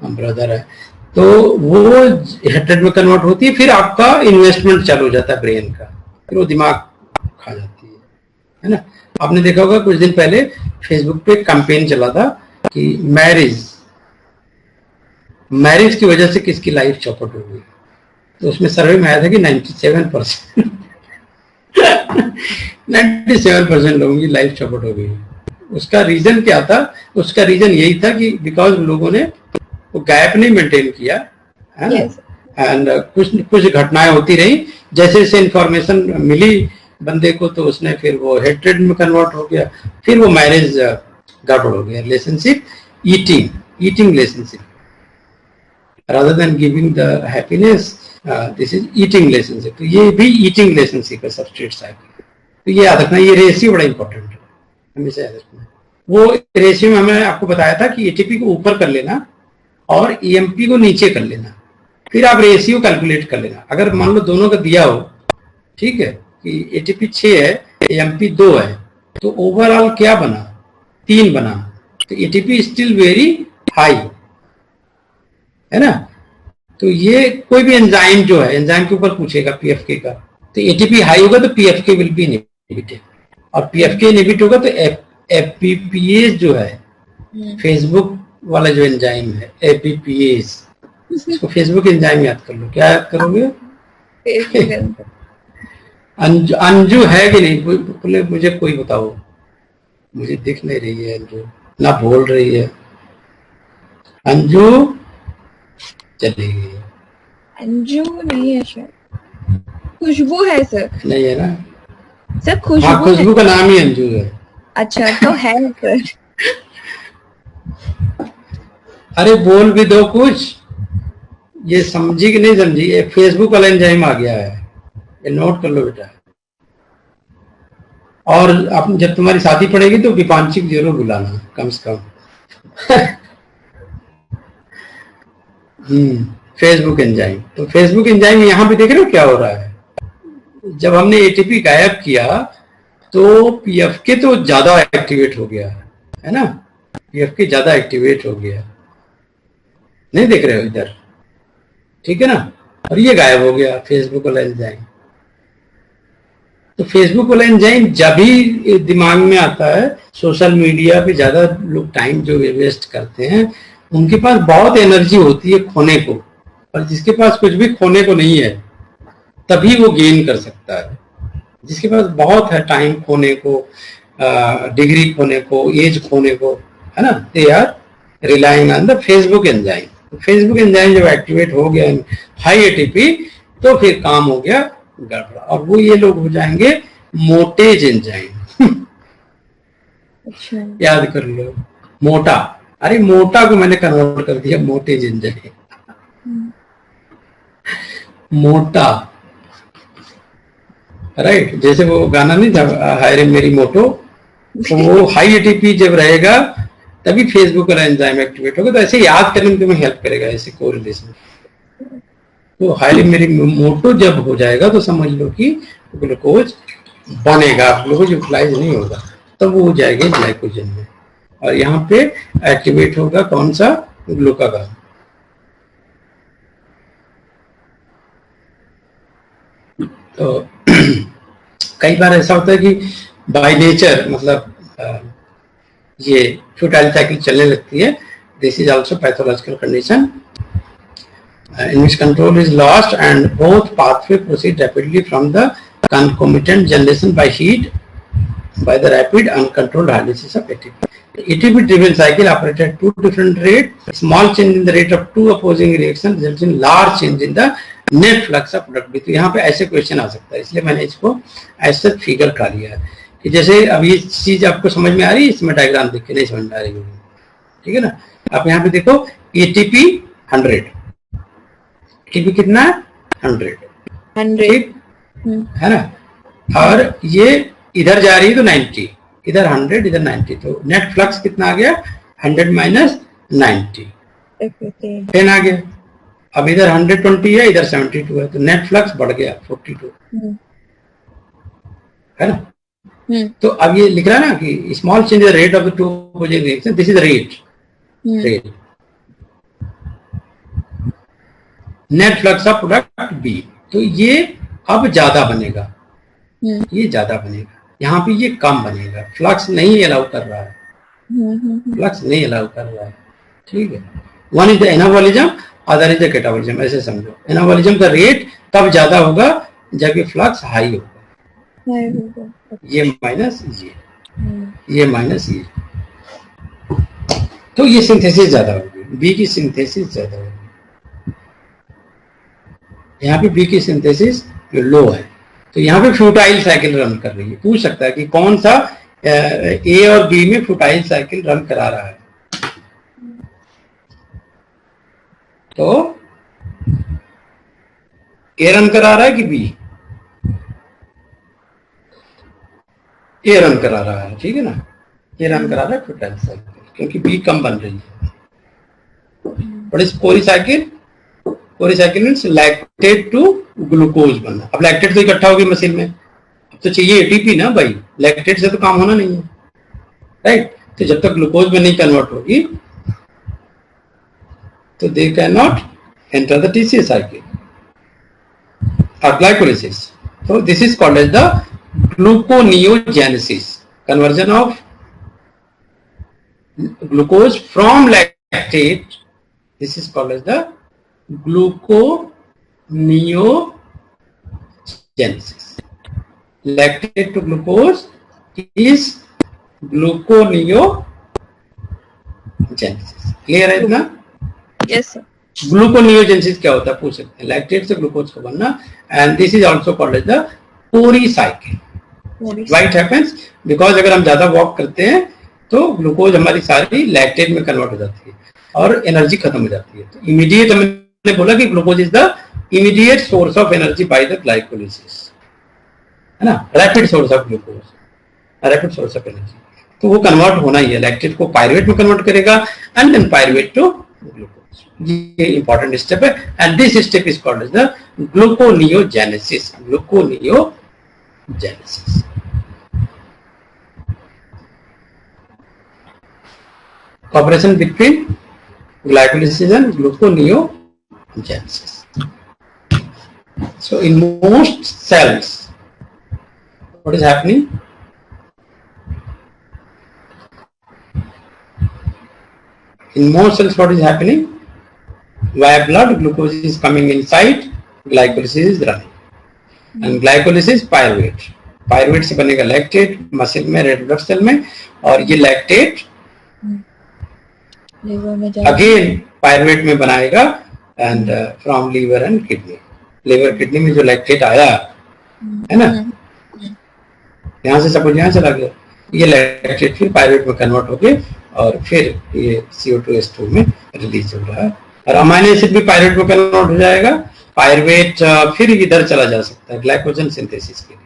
ब्रदर है, तो वो हेट्रेड में कन्वर्ट होती है। फिर आपका इन्वेस्टमेंट चालू हो जाता है ब्रेन का, फिर वो दिमाग खा जाती है ना। आपने देखा होगा कुछ दिन पहले फेसबुक पे कैंपेन चला था कि मैरिज की वजह से किसकी लाइफ चौपट हो गई। तो उसमें सर्वे में आया था कि 97% 97% लोगों की लाइफ चौपट हो गई। उसका रीजन क्या था? उसका रीजन यही था कि बिकॉज लोगों ने वो गैप नहीं मेंटेन किया, है ना। एंड कुछ घटनाएं होती रही, जैसे जैसे इंफॉर्मेशन मिली बंदे को, तो उसने फिर वो हेट्रेड में कन्वर्ट हो गया, फिर वो मैरिज गड़बड़ हो गया। Relationship eating relationship rather than giving the happiness, this is eating relationship। तो ये भी ईटिंग रिलेशनशिप है, सबस्ट्रेट साइकिल। तो ये याद रखना, ये रेशियो बड़ा इंपॉर्टेंट है, हमेशा याद रखना। वो रेशियो में हमने आपको बताया था कि एटीपी को ऊपर कर लेना और ईएमपी को नीचे कर लेना, फिर आप रेशियो कैलकुलेट कर लेना। अगर मान लो दोनों का दिया हो, ठीक है, कि एटीपी 6 है, ईएमपी 2 है, तो ओवरऑल क्या बना? 3 बना। तो एटीपी स्टिल वेरी हाई, है ना। तो ये कोई भी एंजाइम जो है, एंजाइम के ऊपर पूछेगा पीएफके का, तो एटीपी हाई होगा तो पीएफके विल बी इनहिबिटेड, और पीएफके इनहिबिट होगा तो एपीपीएस जो है, फेसबुक वाला जो एंजाइम है एपीपीएस, इसको फेसबुक एंजाइम याद कर लो। क्या याद करोगे? अंजू है कि नहीं? बोले मुझे कोई बताओ, मुझे दिख नहीं रही है अंजू, ना बोल रही है अंजू, चली गई। अंजू नहीं है शायद, खुशबू है सर। नहीं है ना सर, खुशबू। हाँ, खुशबू का नाम ही अंजू है। अच्छा, तो है सर। अरे बोल भी दो कुछ, ये समझी कि नहीं समझी? ये फेसबुक वाला एंजाइम आ गया है, ये नोट कर लो बेटा। और अब जब तुम्हारी शादी पड़ेगी तो विपांशी को जरूर बुलाना कम से कम। Facebook enzyme. तो फेसबुक एंजाइम यहां पे देख रहे हो क्या हो रहा है? जब हमने एटीपी गायब किया तो पीएफके तो ज्यादा एक्टिवेट हो गया, है ना, पीएफके ज्यादा एक्टिवेट हो गया, नहीं देख रहे हो इधर, ठीक है ना। और ये गायब हो गया फेसबुक वाला एंजाइम। तो फेसबुक वाला एंजाइम जब भी दिमाग में आता है, सोशल मीडिया पे ज्यादा लोग टाइम जो वेस्ट करते हैं, उनके पास बहुत एनर्जी होती है खोने को, और जिसके पास कुछ भी खोने को नहीं है तभी वो गेन कर सकता है। जिसके पास बहुत है टाइम खोने को, डिग्री खोने को, एज खोने को, है ना, they are relying on the Facebook enzyme. Facebook enzyme जब एक्टिवेट हो गया हाई एटीपी, तो फिर काम हो गया गड़बड़ा, और वो ये लोग हो जाएंगे मोटेज एंजाइम। अच्छा, याद कर लो, मोटा, अरे मोटा को मैंने कन्वर्ट कर दिया मोटेज एंजाइम, मोटा, राइट। जैसे वो गाना नहीं था हाय रे मेरी मोटो, तो वो हाई एटीपी जब रहेगा तभी फेसबुक वाला एंजाइम एक्टिवेट होगा। तो ऐसे याद करने में तुम्हें हेल्प करेगा ऐसे कोरिलेशन। तो हाई रे मेरी मोटो जब हो जाएगा तो समझ लो कि ग्लूकोज बनेगा, ग्लूकोज यूटिलाइज नहीं होगा, तब वो हो जाएगा ग्लाइकोजन में, और यहाँ पे एक्टिवेट होगा कौन सा, ग्लूकागॉन। तो कई बार ऐसा होता है कि बाय नेचर मतलब ये फ्यूटाइल साइकिल चलने लगती है। This is also pathological condition in which control is lost and both pathway proceed rapidly from the concomitant generation by heat by the rapid uncontrolled hydrolysis of ATP. The ATP driven cycle operates at two different rates. Small change in the rate of two opposing reactions results in large change in the net flux of product. तो यहाँ पे ऐसे question आ सकता है, इसलिए मैंने इसको ऐसे फिगर का लिया है कि जैसे अब ये चीज आपको समझ में आ रही है, इसमें डायग्राम देख के नहीं समझ में आ रही होगी, ठीक है ना। आप यहाँ पे देखो ATP 100, ATP कितना 100 ठीक है ना, और ये इधर जा रही है तो 90, इधर 100 इधर 90, तो नेट फ्लक्स कितना आ गया 100 माइनस 90 10 आ गया। अब इधर 120 है, इधर 72 है, तो नेट फ्लक्स बढ़ गया 42 है ना। तो अब ये लिख रहा है ना कि small change rate of the two opposing reaction, this is rate, net flux of product B. तो ये अब ज्यादा बनेगा, ये ज्यादा बनेगा, यहाँ पे ये कम बनेगा, फ्लक्स नहीं अलाउ कर रहा है, फ्लक्स नहीं अलाउ कर रहा है, ठीक है। One is the anabolism, other is the catabolism, ऐसे समझो। एनाबॉलिज्म का रेट तब ज्यादा होगा जबकि फ्लक्स हाई होगा, ये माइनस ये माइनस ये, तो ये सिंथेसिस ज्यादा होगी, बी की सिंथेसिस ज्यादा होगी। यहाँ पे बी की सिंथेसिस लो है, तो यहाँ पे फ्यूटाइल साइकिल रन कर रही है। पूछ सकता है कि कौन सा ए और बी में फ्यूटाइल साइकिल रन करा रहा है, तो ए रन करा रहा है कि बी, ए रन करा रहा है, ठीक है ना, ए रन करा रहा है फ्यूटाइल साइकिल, क्योंकि बी कम बन रही है। What is polycycle? Polycycle means lactate to glucose बनना। अब लैक्टेट तो इकट्ठा होगी मशीन में, अब तो चाहिए एटीपी ना भाई, लैक्टेट से तो काम होना नहीं है, राइट। तो जब तक ग्लूकोज में नहीं कन्वर्ट होगी तो they can not enter the TCA cycle और ग्लाइकोलिसिस। तो this is called as the gluconeogenesis, conversion of glucose from lactate, this is called as the gluconeogenesis. Lactate to glucose is gluconeogenesis. Clear है इतना? Yes sir. Gluconeogenesis क्या होता है पूछ सकते हैं, लैक्टेट से ग्लूकोज को बनना, and this is also called as the Cori cycle. Why it happens? Because अगर हम ज्यादा वॉक करते हैं तो ग्लूकोज हमारी सारी लैक्टेट में कन्वर्ट हो जाती है और एनर्जी खत्म हो जाती है। तो इमीडिएट हमने बोला कि glucose is the immediate source of energy by the glycolysis, है ना, rapid source of glucose, rapid source of energy. तो वो कन्वर्ट होना ही है, लैक्टेट को पायरुवेट में कन्वर्ट करेगा and then pyruvate to glucose. ये इंपॉर्टेंट स्टेप है, and this step is called as the gluconeogenesis, gluconeogenesis. Cooperation between glycolysis and gluconeogenesis. So in most cells, what is happening? In most cells, what is happening? Via blood, glucose is coming inside, glycolysis is running, and glycolysis pyruvate. Pyruvate से बनेगा lactate muscle में, red blood cell में, और ये lactate liver में जाएगा, again pyruvate में बनाएगा and from liver and kidney. Liver kidney में जो लैक्टेट आया है ना, यहाँ से सब कुछ यहाँ चला गया, ये लैक्टेट फिर पायरुवेट में कन्वर्ट हो गए और फिर ये CO2H2 में रिलीज हो रहा है। और अमाइनो एसिड भी पायरुवेट में कन्वर्ट हो जाएगा। पायरुवेट फिर इधर चला जा सकता है ग्लाइकोजन सिंथेसिस के लिए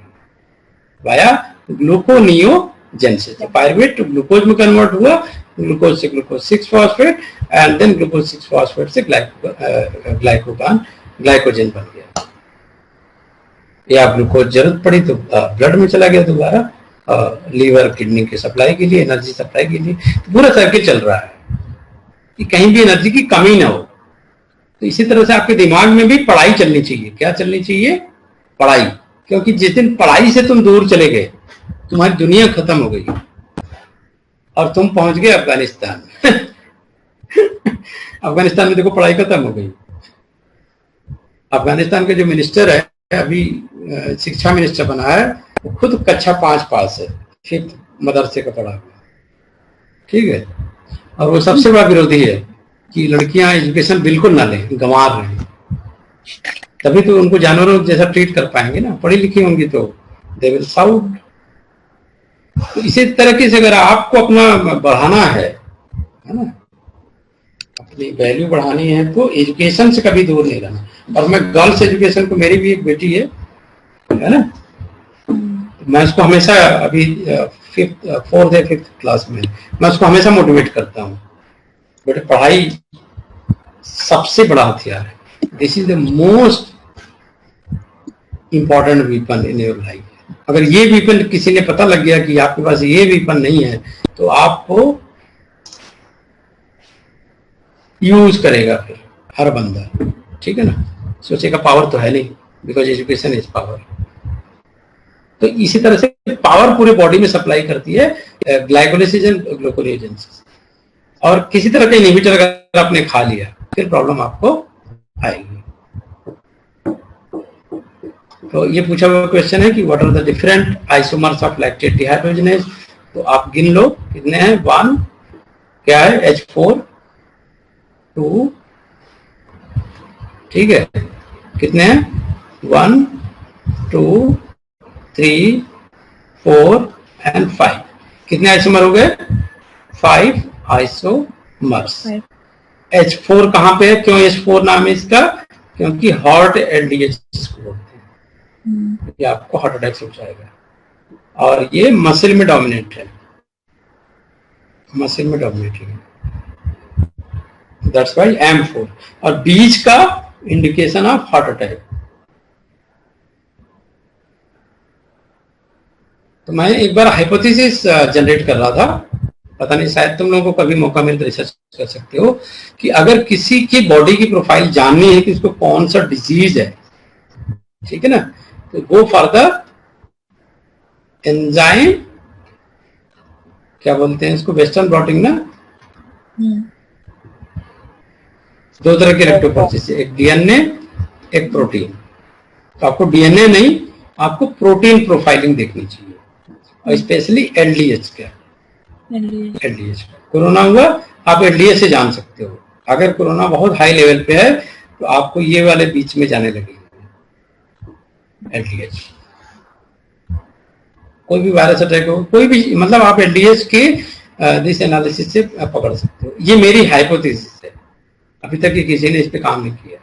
वाया ग्लूकोनियोजेनेसिस। पायरुवेट ग्लूकोज में कन्वर्ट हुआ, ग्लूकोज से glucose 6 phosphate and then glucose 6 phosphate से ग्लाइकोजन बन गया। या ग्लूकोज जरूरत पड़ी तो ब्लड में चला गया दोबारा, लीवर किडनी के सप्लाई के लिए, एनर्जी सप्लाई के लिए। तो पूरा सर्किट चल रहा है कि कहीं भी एनर्जी की कमी ना हो। तो इसी तरह से आपके दिमाग में भी पढ़ाई चलनी चाहिए। क्या चलनी चाहिए? पढ़ाई। क्योंकि जिस दिन पढ़ाई से तुम दूर चले गए, तुम्हारी दुनिया खत्म हो गई और तुम पहुंच गए अफगानिस्तान। अफगानिस्तान में देखो पढ़ाई खत्म हो गई। अफगानिस्तान के जो मिनिस्टर है अभी, शिक्षा मिनिस्टर बना है, वो खुद कक्षा 5 पास है, 5th मदरसे का पढ़ा हुआ, ठीक है। और वो सबसे बड़ा विरोधी है कि लड़कियां एजुकेशन बिल्कुल ना लें, गंवा रहे हैं। तभी तो उनको जानवरों जैसा ट्रीट कर पाएंगे ना, पढ़ी लिखी होंगी तो दे विल साउट। तो इसी तरीके से अगर आपको अपना बढ़ाना है ना, अपनी वैल्यू बढ़ानी है, तो एजुकेशन से कभी दूर नहीं रहना। और मैं गर्ल्स एजुकेशन को, मेरी भी एक बेटी है ना, मैं उसको हमेशा अभी 4th या 5th क्लास में, मैं उसको हमेशा मोटिवेट करता हूँ, बेटे पढ़ाई सबसे बड़ा हथियार है। This is the most important weapon in your life. अगर ये वीपन किसी ने पता लग गया कि आपके पास ये वीपन नहीं है, तो आपको यूज करेगा फिर हर बंदा, ठीक है ना। सोचेगा पावर तो है नहीं, बिकॉज एजुकेशन इज पावर। तो इसी तरह से पावर पूरे बॉडी में सप्लाई करती है ग्लाइकोलाइसिस एंड ग्लूकोनियोजेनेसिस। और किसी तरह का इनहिबिटर अगर आपने खा लिया, फिर प्रॉब्लम आपको आएगी। तो ये पूछा हुआ क्वेश्चन है कि what are the different isomers of lactate dehydrogenase. तो आप गिन लो कितने हैं। 1 क्या है? H4 2, ठीक है। कितने हैं? 1 2 3 4 एंड 5। कितने आइसोमर हो गए? 5 आइसोमर्स। H4 कहां पे है? क्यों H4 नाम है इसका? क्योंकि हॉट LDH को बोलते हैं, ये आपको हार्ट अटैक से बचाएगा। और ये मसल में डोमिनेट है, मसल में डोमिनेट है, दैट्स व्हाई M4। और बीच का इंडिकेशन ऑफ हार्ट अटैक। तो मैं एक बार हाइपोथेसिस जनरेट कर रहा था, पता नहीं शायद तुम लोगों को कभी मौका मिले तो रिसर्च कर सकते हो कि अगर किसी की बॉडी की प्रोफाइल जाननी है कि उसको कौन सा डिजीज है, ठीक है ना, तो गो फॉर द एंजाइम, क्या बोलते हैं इसको, वेस्टर्न ब्लॉटिंग ना। 2 तरह के इलेक्ट्रोफोरेसिस, एक डीएनए एक प्रोटीन। तो आपको डीएनए नहीं, आपको प्रोटीन प्रोफाइलिंग देखनी चाहिए, और स्पेशली एलडीएच का। एलडीएच कोरोना हुआ, आप एलडीएच से जान सकते हो। अगर कोरोना बहुत हाई लेवल पे है तो आपको ये वाले बीच में जाने लगेगी एलडीएच। कोई भी वायरस अटैक हो, कोई भी, मतलब आप एलडीएच के दिस एनालिसिस से पकड़ सकते हो। ये मेरी हाइपोथेसिस है, अभी तक किसी ने इस पे काम नहीं किया,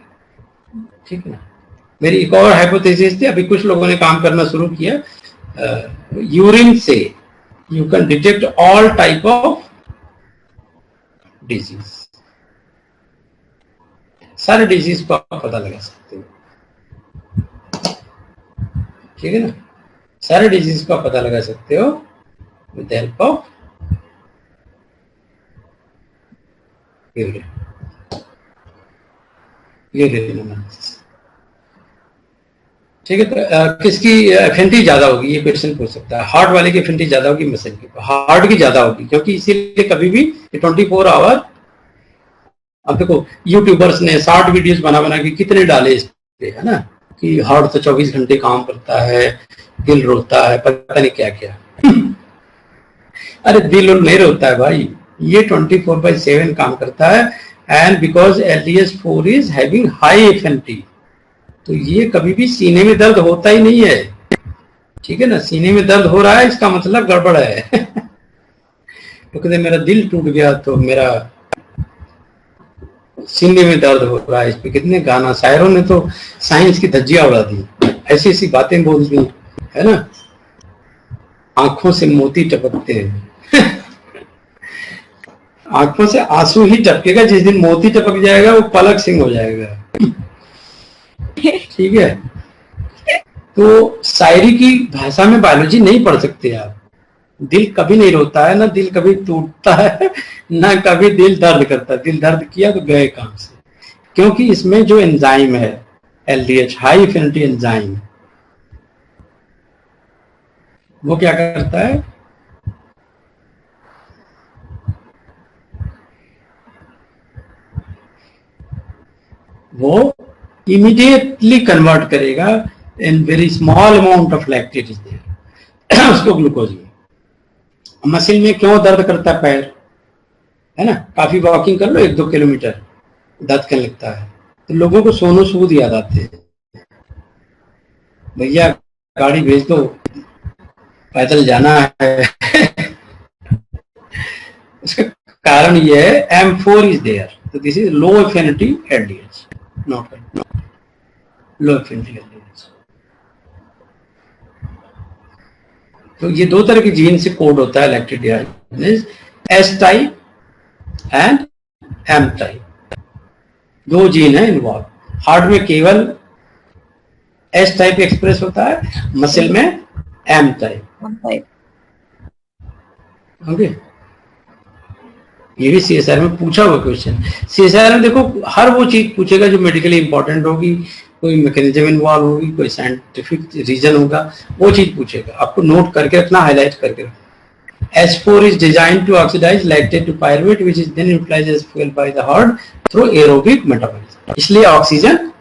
ठीक है ना। मेरी एक और हाइपोथेसिस थी, अभी कुछ लोगों ने काम करना शुरू किया। यूरिन से you can detect all type of disease, सारे डिजीज को आप पता लगा सकते हो, ठीक है ना। सारे डिजीज को आप पता लगा सकते हो with the help of urine analysis, ठीक है। तो किसकी एफिनिटी ज्यादा होगी, ये क्वेश्चन पूछ सकता है। हार्ट वाले की एफिनिटी ज्यादा होगी, मसल की, हार्ट की ज्यादा होगी, क्योंकि इसीलिए कभी भी 24 आवर, अब देखो यूट्यूबर्स ने शॉर्ट वीडियोस बना के कितने डाले इस पे, है ना, कि हार्ट तो 24 घंटे काम करता है, दिल रोता है, पता नहीं क्या क्या। अरे दिल नहीं रोता है भाई, ये 24/7 काम करता है। And because LDH4 is having high affinity, तो ये कभी भी सीने में दर्द होता ही नहीं है। ठीक है ना, सीने में दर्द हो रहा है इसका मतलब गड़बड़ है। तो कहते मेरा दिल टूट गया तो मेरा सीने में दर्द हो रहा है। इस पे कितने गाना शायरों ने तो साइंस की धज्जियां उड़ा दी, ऐसी ऐसी बातें बोल दी है ना। आंखों से मोती टपकते हैं। आंखों से आंसू ही टपकेगा, जिस दिन मोती टपक जाएगा वो पलक सिंह हो जाएगा। ठीक है, तो शायरी की भाषा में बायोलॉजी नहीं पढ़ सकते आप। दिल कभी नहीं रोता है, ना दिल कभी टूटता है, ना कभी दिल दर्द करता है। दिल दर्द किया तो गए काम से, क्योंकि इसमें जो एंजाइम है LDH, हाई एफिनिटी एंजाइम, वो क्या करता है, वो इमीडिएटली कन्वर्ट करेगा in very small amount of lactate is there, उसको ग्लूकोज में। मसल में क्यों दर्द करता है पैर, है ना, काफी वॉकिंग कर लो 1-2 किलोमीटर, दर्द करने लगता है। तो लोगों को सोनू सूद याद आते हैं, भैया गाड़ी भेज दो, पैदल जाना है। उसका कारण ये है M4 इज देयर, तो this is low affinity LDH, not low affinity LDH। तो ये दो तरह के जीन से कोड होता है lactate dehydrogenase, S type and M type. दो जीन है इन्वॉल्व। हार्ट में केवल S टाइप एक्सप्रेस होता है, मसल में M टाइप। ओके, ये भी CSR में पूछा हुआ क्वेश्चन। CSR में देखो हर वो चीज पूछेगा जो मेडिकली इंपॉर्टेंट होगी, कोई मैकेनिज्म इन्वॉल्व होगी, कोई साइंटिफिक रीजन होगा, वो चीज पूछेगा। आपको नोट करके रखना, हाईलाइट करके रखना। S4 is designed to oxidize lactate to pyruvate, which is then utilized as fuel by the heart through aerobic metabolism. इसलिए ऑक्सीजन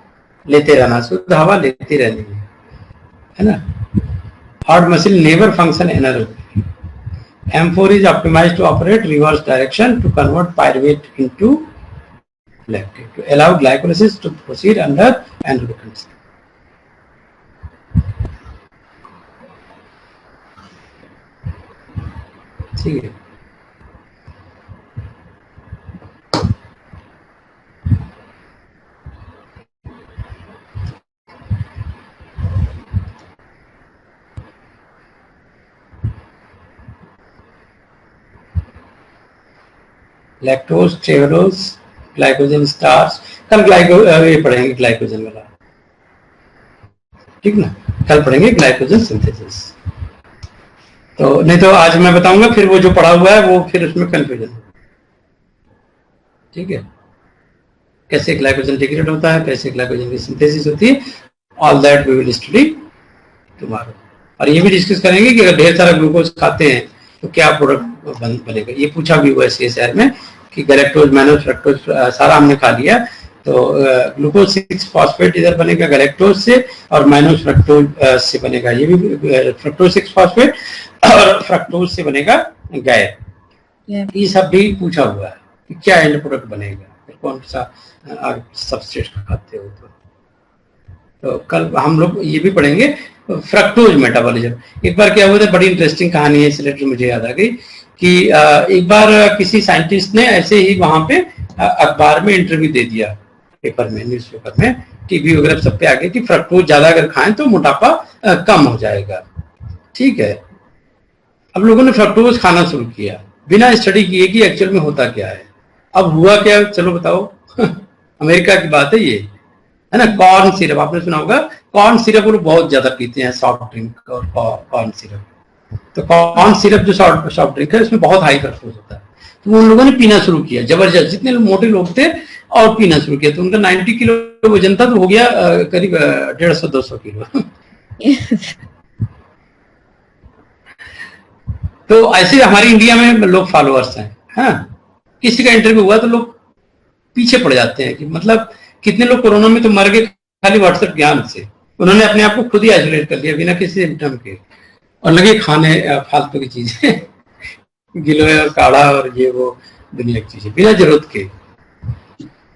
लेते रहना, शुद्ध हवा लेते रहनी है ना। Heart muscle never function anaerobically. M4 is optimized to operate reverse direction to convert pyruvate into lactate to allow glycolysis to proceed under anaerobic conditions. ठीक है, लैक्टोज, ट्रेवलोज, ग्लाइकोजन स्टार्च। कल ये पढ़ेंगे ग्लाइकोजन वाला, ठीक ना, कल पढ़ेंगे ग्लाइकोजन सिंथेसिस। तो नहीं तो आज मैं बताऊंगा, फिर वो जो पढ़ा हुआ है वो फिर उसमें कंफ्यूजन है। ठीक है, कैसे ग्लाइकोजन डिग्रेड होता है, कैसे ग्लाइकोजन की सिंथेसिस होती है, all that we will study tomorrow. और ये भी डिस्कस करेंगे कि अगर ढेर सारा ग्लूकोज खाते हैं तो क्या प्रोडक्ट बनेगा। ये पूछा भी हुआ है CSR में कि गैलेक्टोज, मैनोज, फ्रक्टोज सारा हमने खा लिया तो ग्लूकोज 6 फॉस्फेट इधर बनेगा गैलेक्टोज से, और मैनोज फ्रक्टोज से बनेगा, ये भी फ्रक्टोज 6 फॉस्फेट, और फ्रक्टोज से बनेगा गैर। ये सब भी पूछा हुआ है कि क्या एंड प्रोडक्ट बनेगा, कौन सा सबस्ट्रेट खाते हो। तो कल हम लोग ये भी पढ़ेंगे फ्रक्टोज मेटाबॉलिज्म। एक बार क्या हुआ था, बड़ी इंटरेस्टिंग कहानी है, इसलिए मुझे याद आ गई कि एक बार किसी साइंटिस्ट ने ऐसे ही वहां पे अखबार में इंटरव्यू दे दिया, पेपर में, न्यूज़पेपर में, टीवी वगैरह सब पे आ गया कि फ्रक्टोज ज्यादा अगर खाएं तो मोटापा कम हो जाएगा। ठीक है, अब लोगों ने फ्रक्टोज खाना शुरू किया बिना स्टडी किए कि एक्चुअल में होता क्या है। अब हुआ क्या, चलो बताओ। अमेरिका की बात है ये, है ना। कॉर्न सिरप आपने सुना होगा, कॉर्न सिरप लोग बहुत ज्यादा पीते हैं, सॉफ्ट ड्रिंक और कॉर्न सिरप। तो कॉर्न सिरप जो सॉफ्ट ड्रिंक है उसमें बहुत हाई फ्रक्टोज होता है, तो उन लोगों ने पीना शुरू किया जबरदस्त। जितने मोटे लोग थे और पीना शुरू किया, तो उनका 90 किलो वजन था, तो हो गया करीब 150-200 किलो। तो ऐसे हमारे इंडिया में लोग फॉलोअर्स हैं। हाँ, किसी का इंटरव्यू हुआ तो लोग पीछे पड़ जाते हैं कि मतलब कितने लोग कोरोना में तो मर गए खाली व्हाट्सएप ज्ञान से। उन्होंने अपने आप को खुद ही आइसोलेट कर लिया बिना किसी सिम्टम के, और लगे खाने फालतू की चीजें गिलोय और काढ़ा और ये वो दुनिया की चीजें बिना जरूरत के,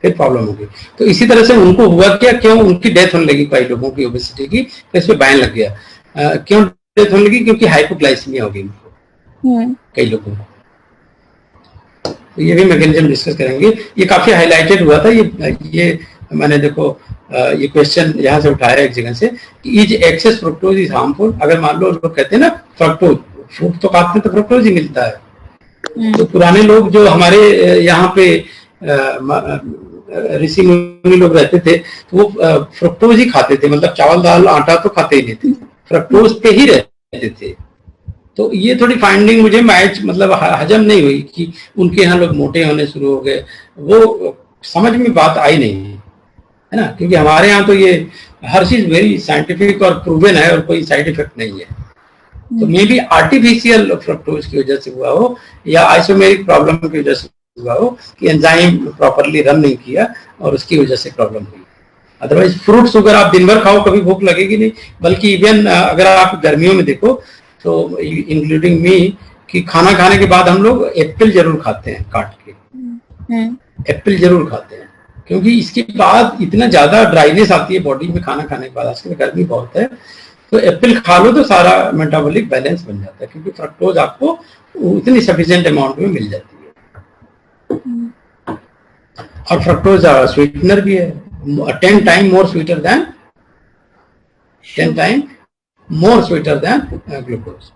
फिर प्रॉब्लम होगी। तो इसी तरह से उनको हुआ क्या, क्यों उनकी डेथ होने लगी कई लोगों की ओबेसिटी की, तो इस पे बैन लग गया। क्यों डेथ होने लगी, क्योंकि हाइपोग्लाइसीमिया हो गई उनको कई लोगों को। तो ये भी मैकेनिज्म डिस्कस करेंगे। ये काफी हाईलाइटेड हुआ था, ये मैंने देखो ये क्वेश्चन यहाँ से उठाया एक जगह से, is excess fructose is harmful. अगर मान लो लोग कहते हैं ना फ्रुक्टोज, फ्रूट तो काटते हैं तो फ्रुक्टोज ही मिलता है। तो पुराने लोग जो हमारे यहाँ पे ऋषि मुनि लोग रहते थे, तो वो फ्रुक्टोज ही खाते थे, मतलब चावल दाल आटा तो खाते ही नहीं थे, फ्रुक्टोज पे ही रहते थे। तो ये थोड़ी फाइंडिंग मुझे मैच मतलब हजम नहीं हुई कि उनके यहाँ लोग मोटे होने शुरू हो गए, वो समझ में बात आई नहीं है ना, क्योंकि हमारे यहाँ तो ये हर चीज वेरी साइंटिफिक और प्रूवन है और कोई साइड इफेक्ट नहीं है। तो मे बी आर्टिफिशियल फ्रुक्टोज की वजह से हुआ हो या आइसोमेरिक प्रॉब्लम की वजह से हुआ हो कि एंजाइम प्रॉपरली रन नहीं किया और उसकी वजह से प्रॉब्लम हुई। अदरवाइज फ्रूट्स अगर आप दिन भर खाओ कभी भूख लगेगी नहीं, बल्कि इवन अगर आप गर्मियों में देखो तो इंक्लूडिंग मी कि खाना खाने के बाद हम लोग एप्पल जरूर खाते हैं काट के, एप्पल जरूर खाते हैं, क्योंकि इसके बाद इतना ज्यादा ड्राइनेस आती है बॉडी में खाना खाने के बाद, आजकल गर्मी बहुत है, तो एप्पल खा लो तो सारा मेटाबॉलिक बैलेंस बन जाता है, क्योंकि फ्रक्टोज आपको इतनी सफिशिएंट अमाउंट में मिल जाती है। और फ्रक्टोज स्वीटनर भी है, 10 time more sweeter than 10 time more sweeter than glucose.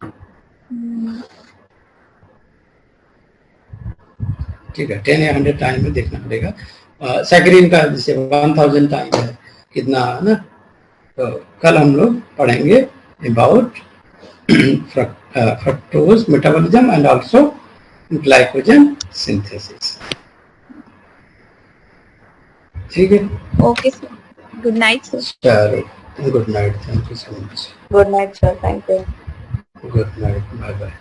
ठीक है, 10 या 100 टाइम में देखना पड़ेगा। सैकरीन का जैसे 1000 टाइम है कितना ना। तो कल हम लोग पढ़ेंगे about fructose metabolism and also glycogen synthesis. ठीक है, okay sir, good night sir. चलो good night, thank you so much. Good night sir, thank you. Good night, bye bye.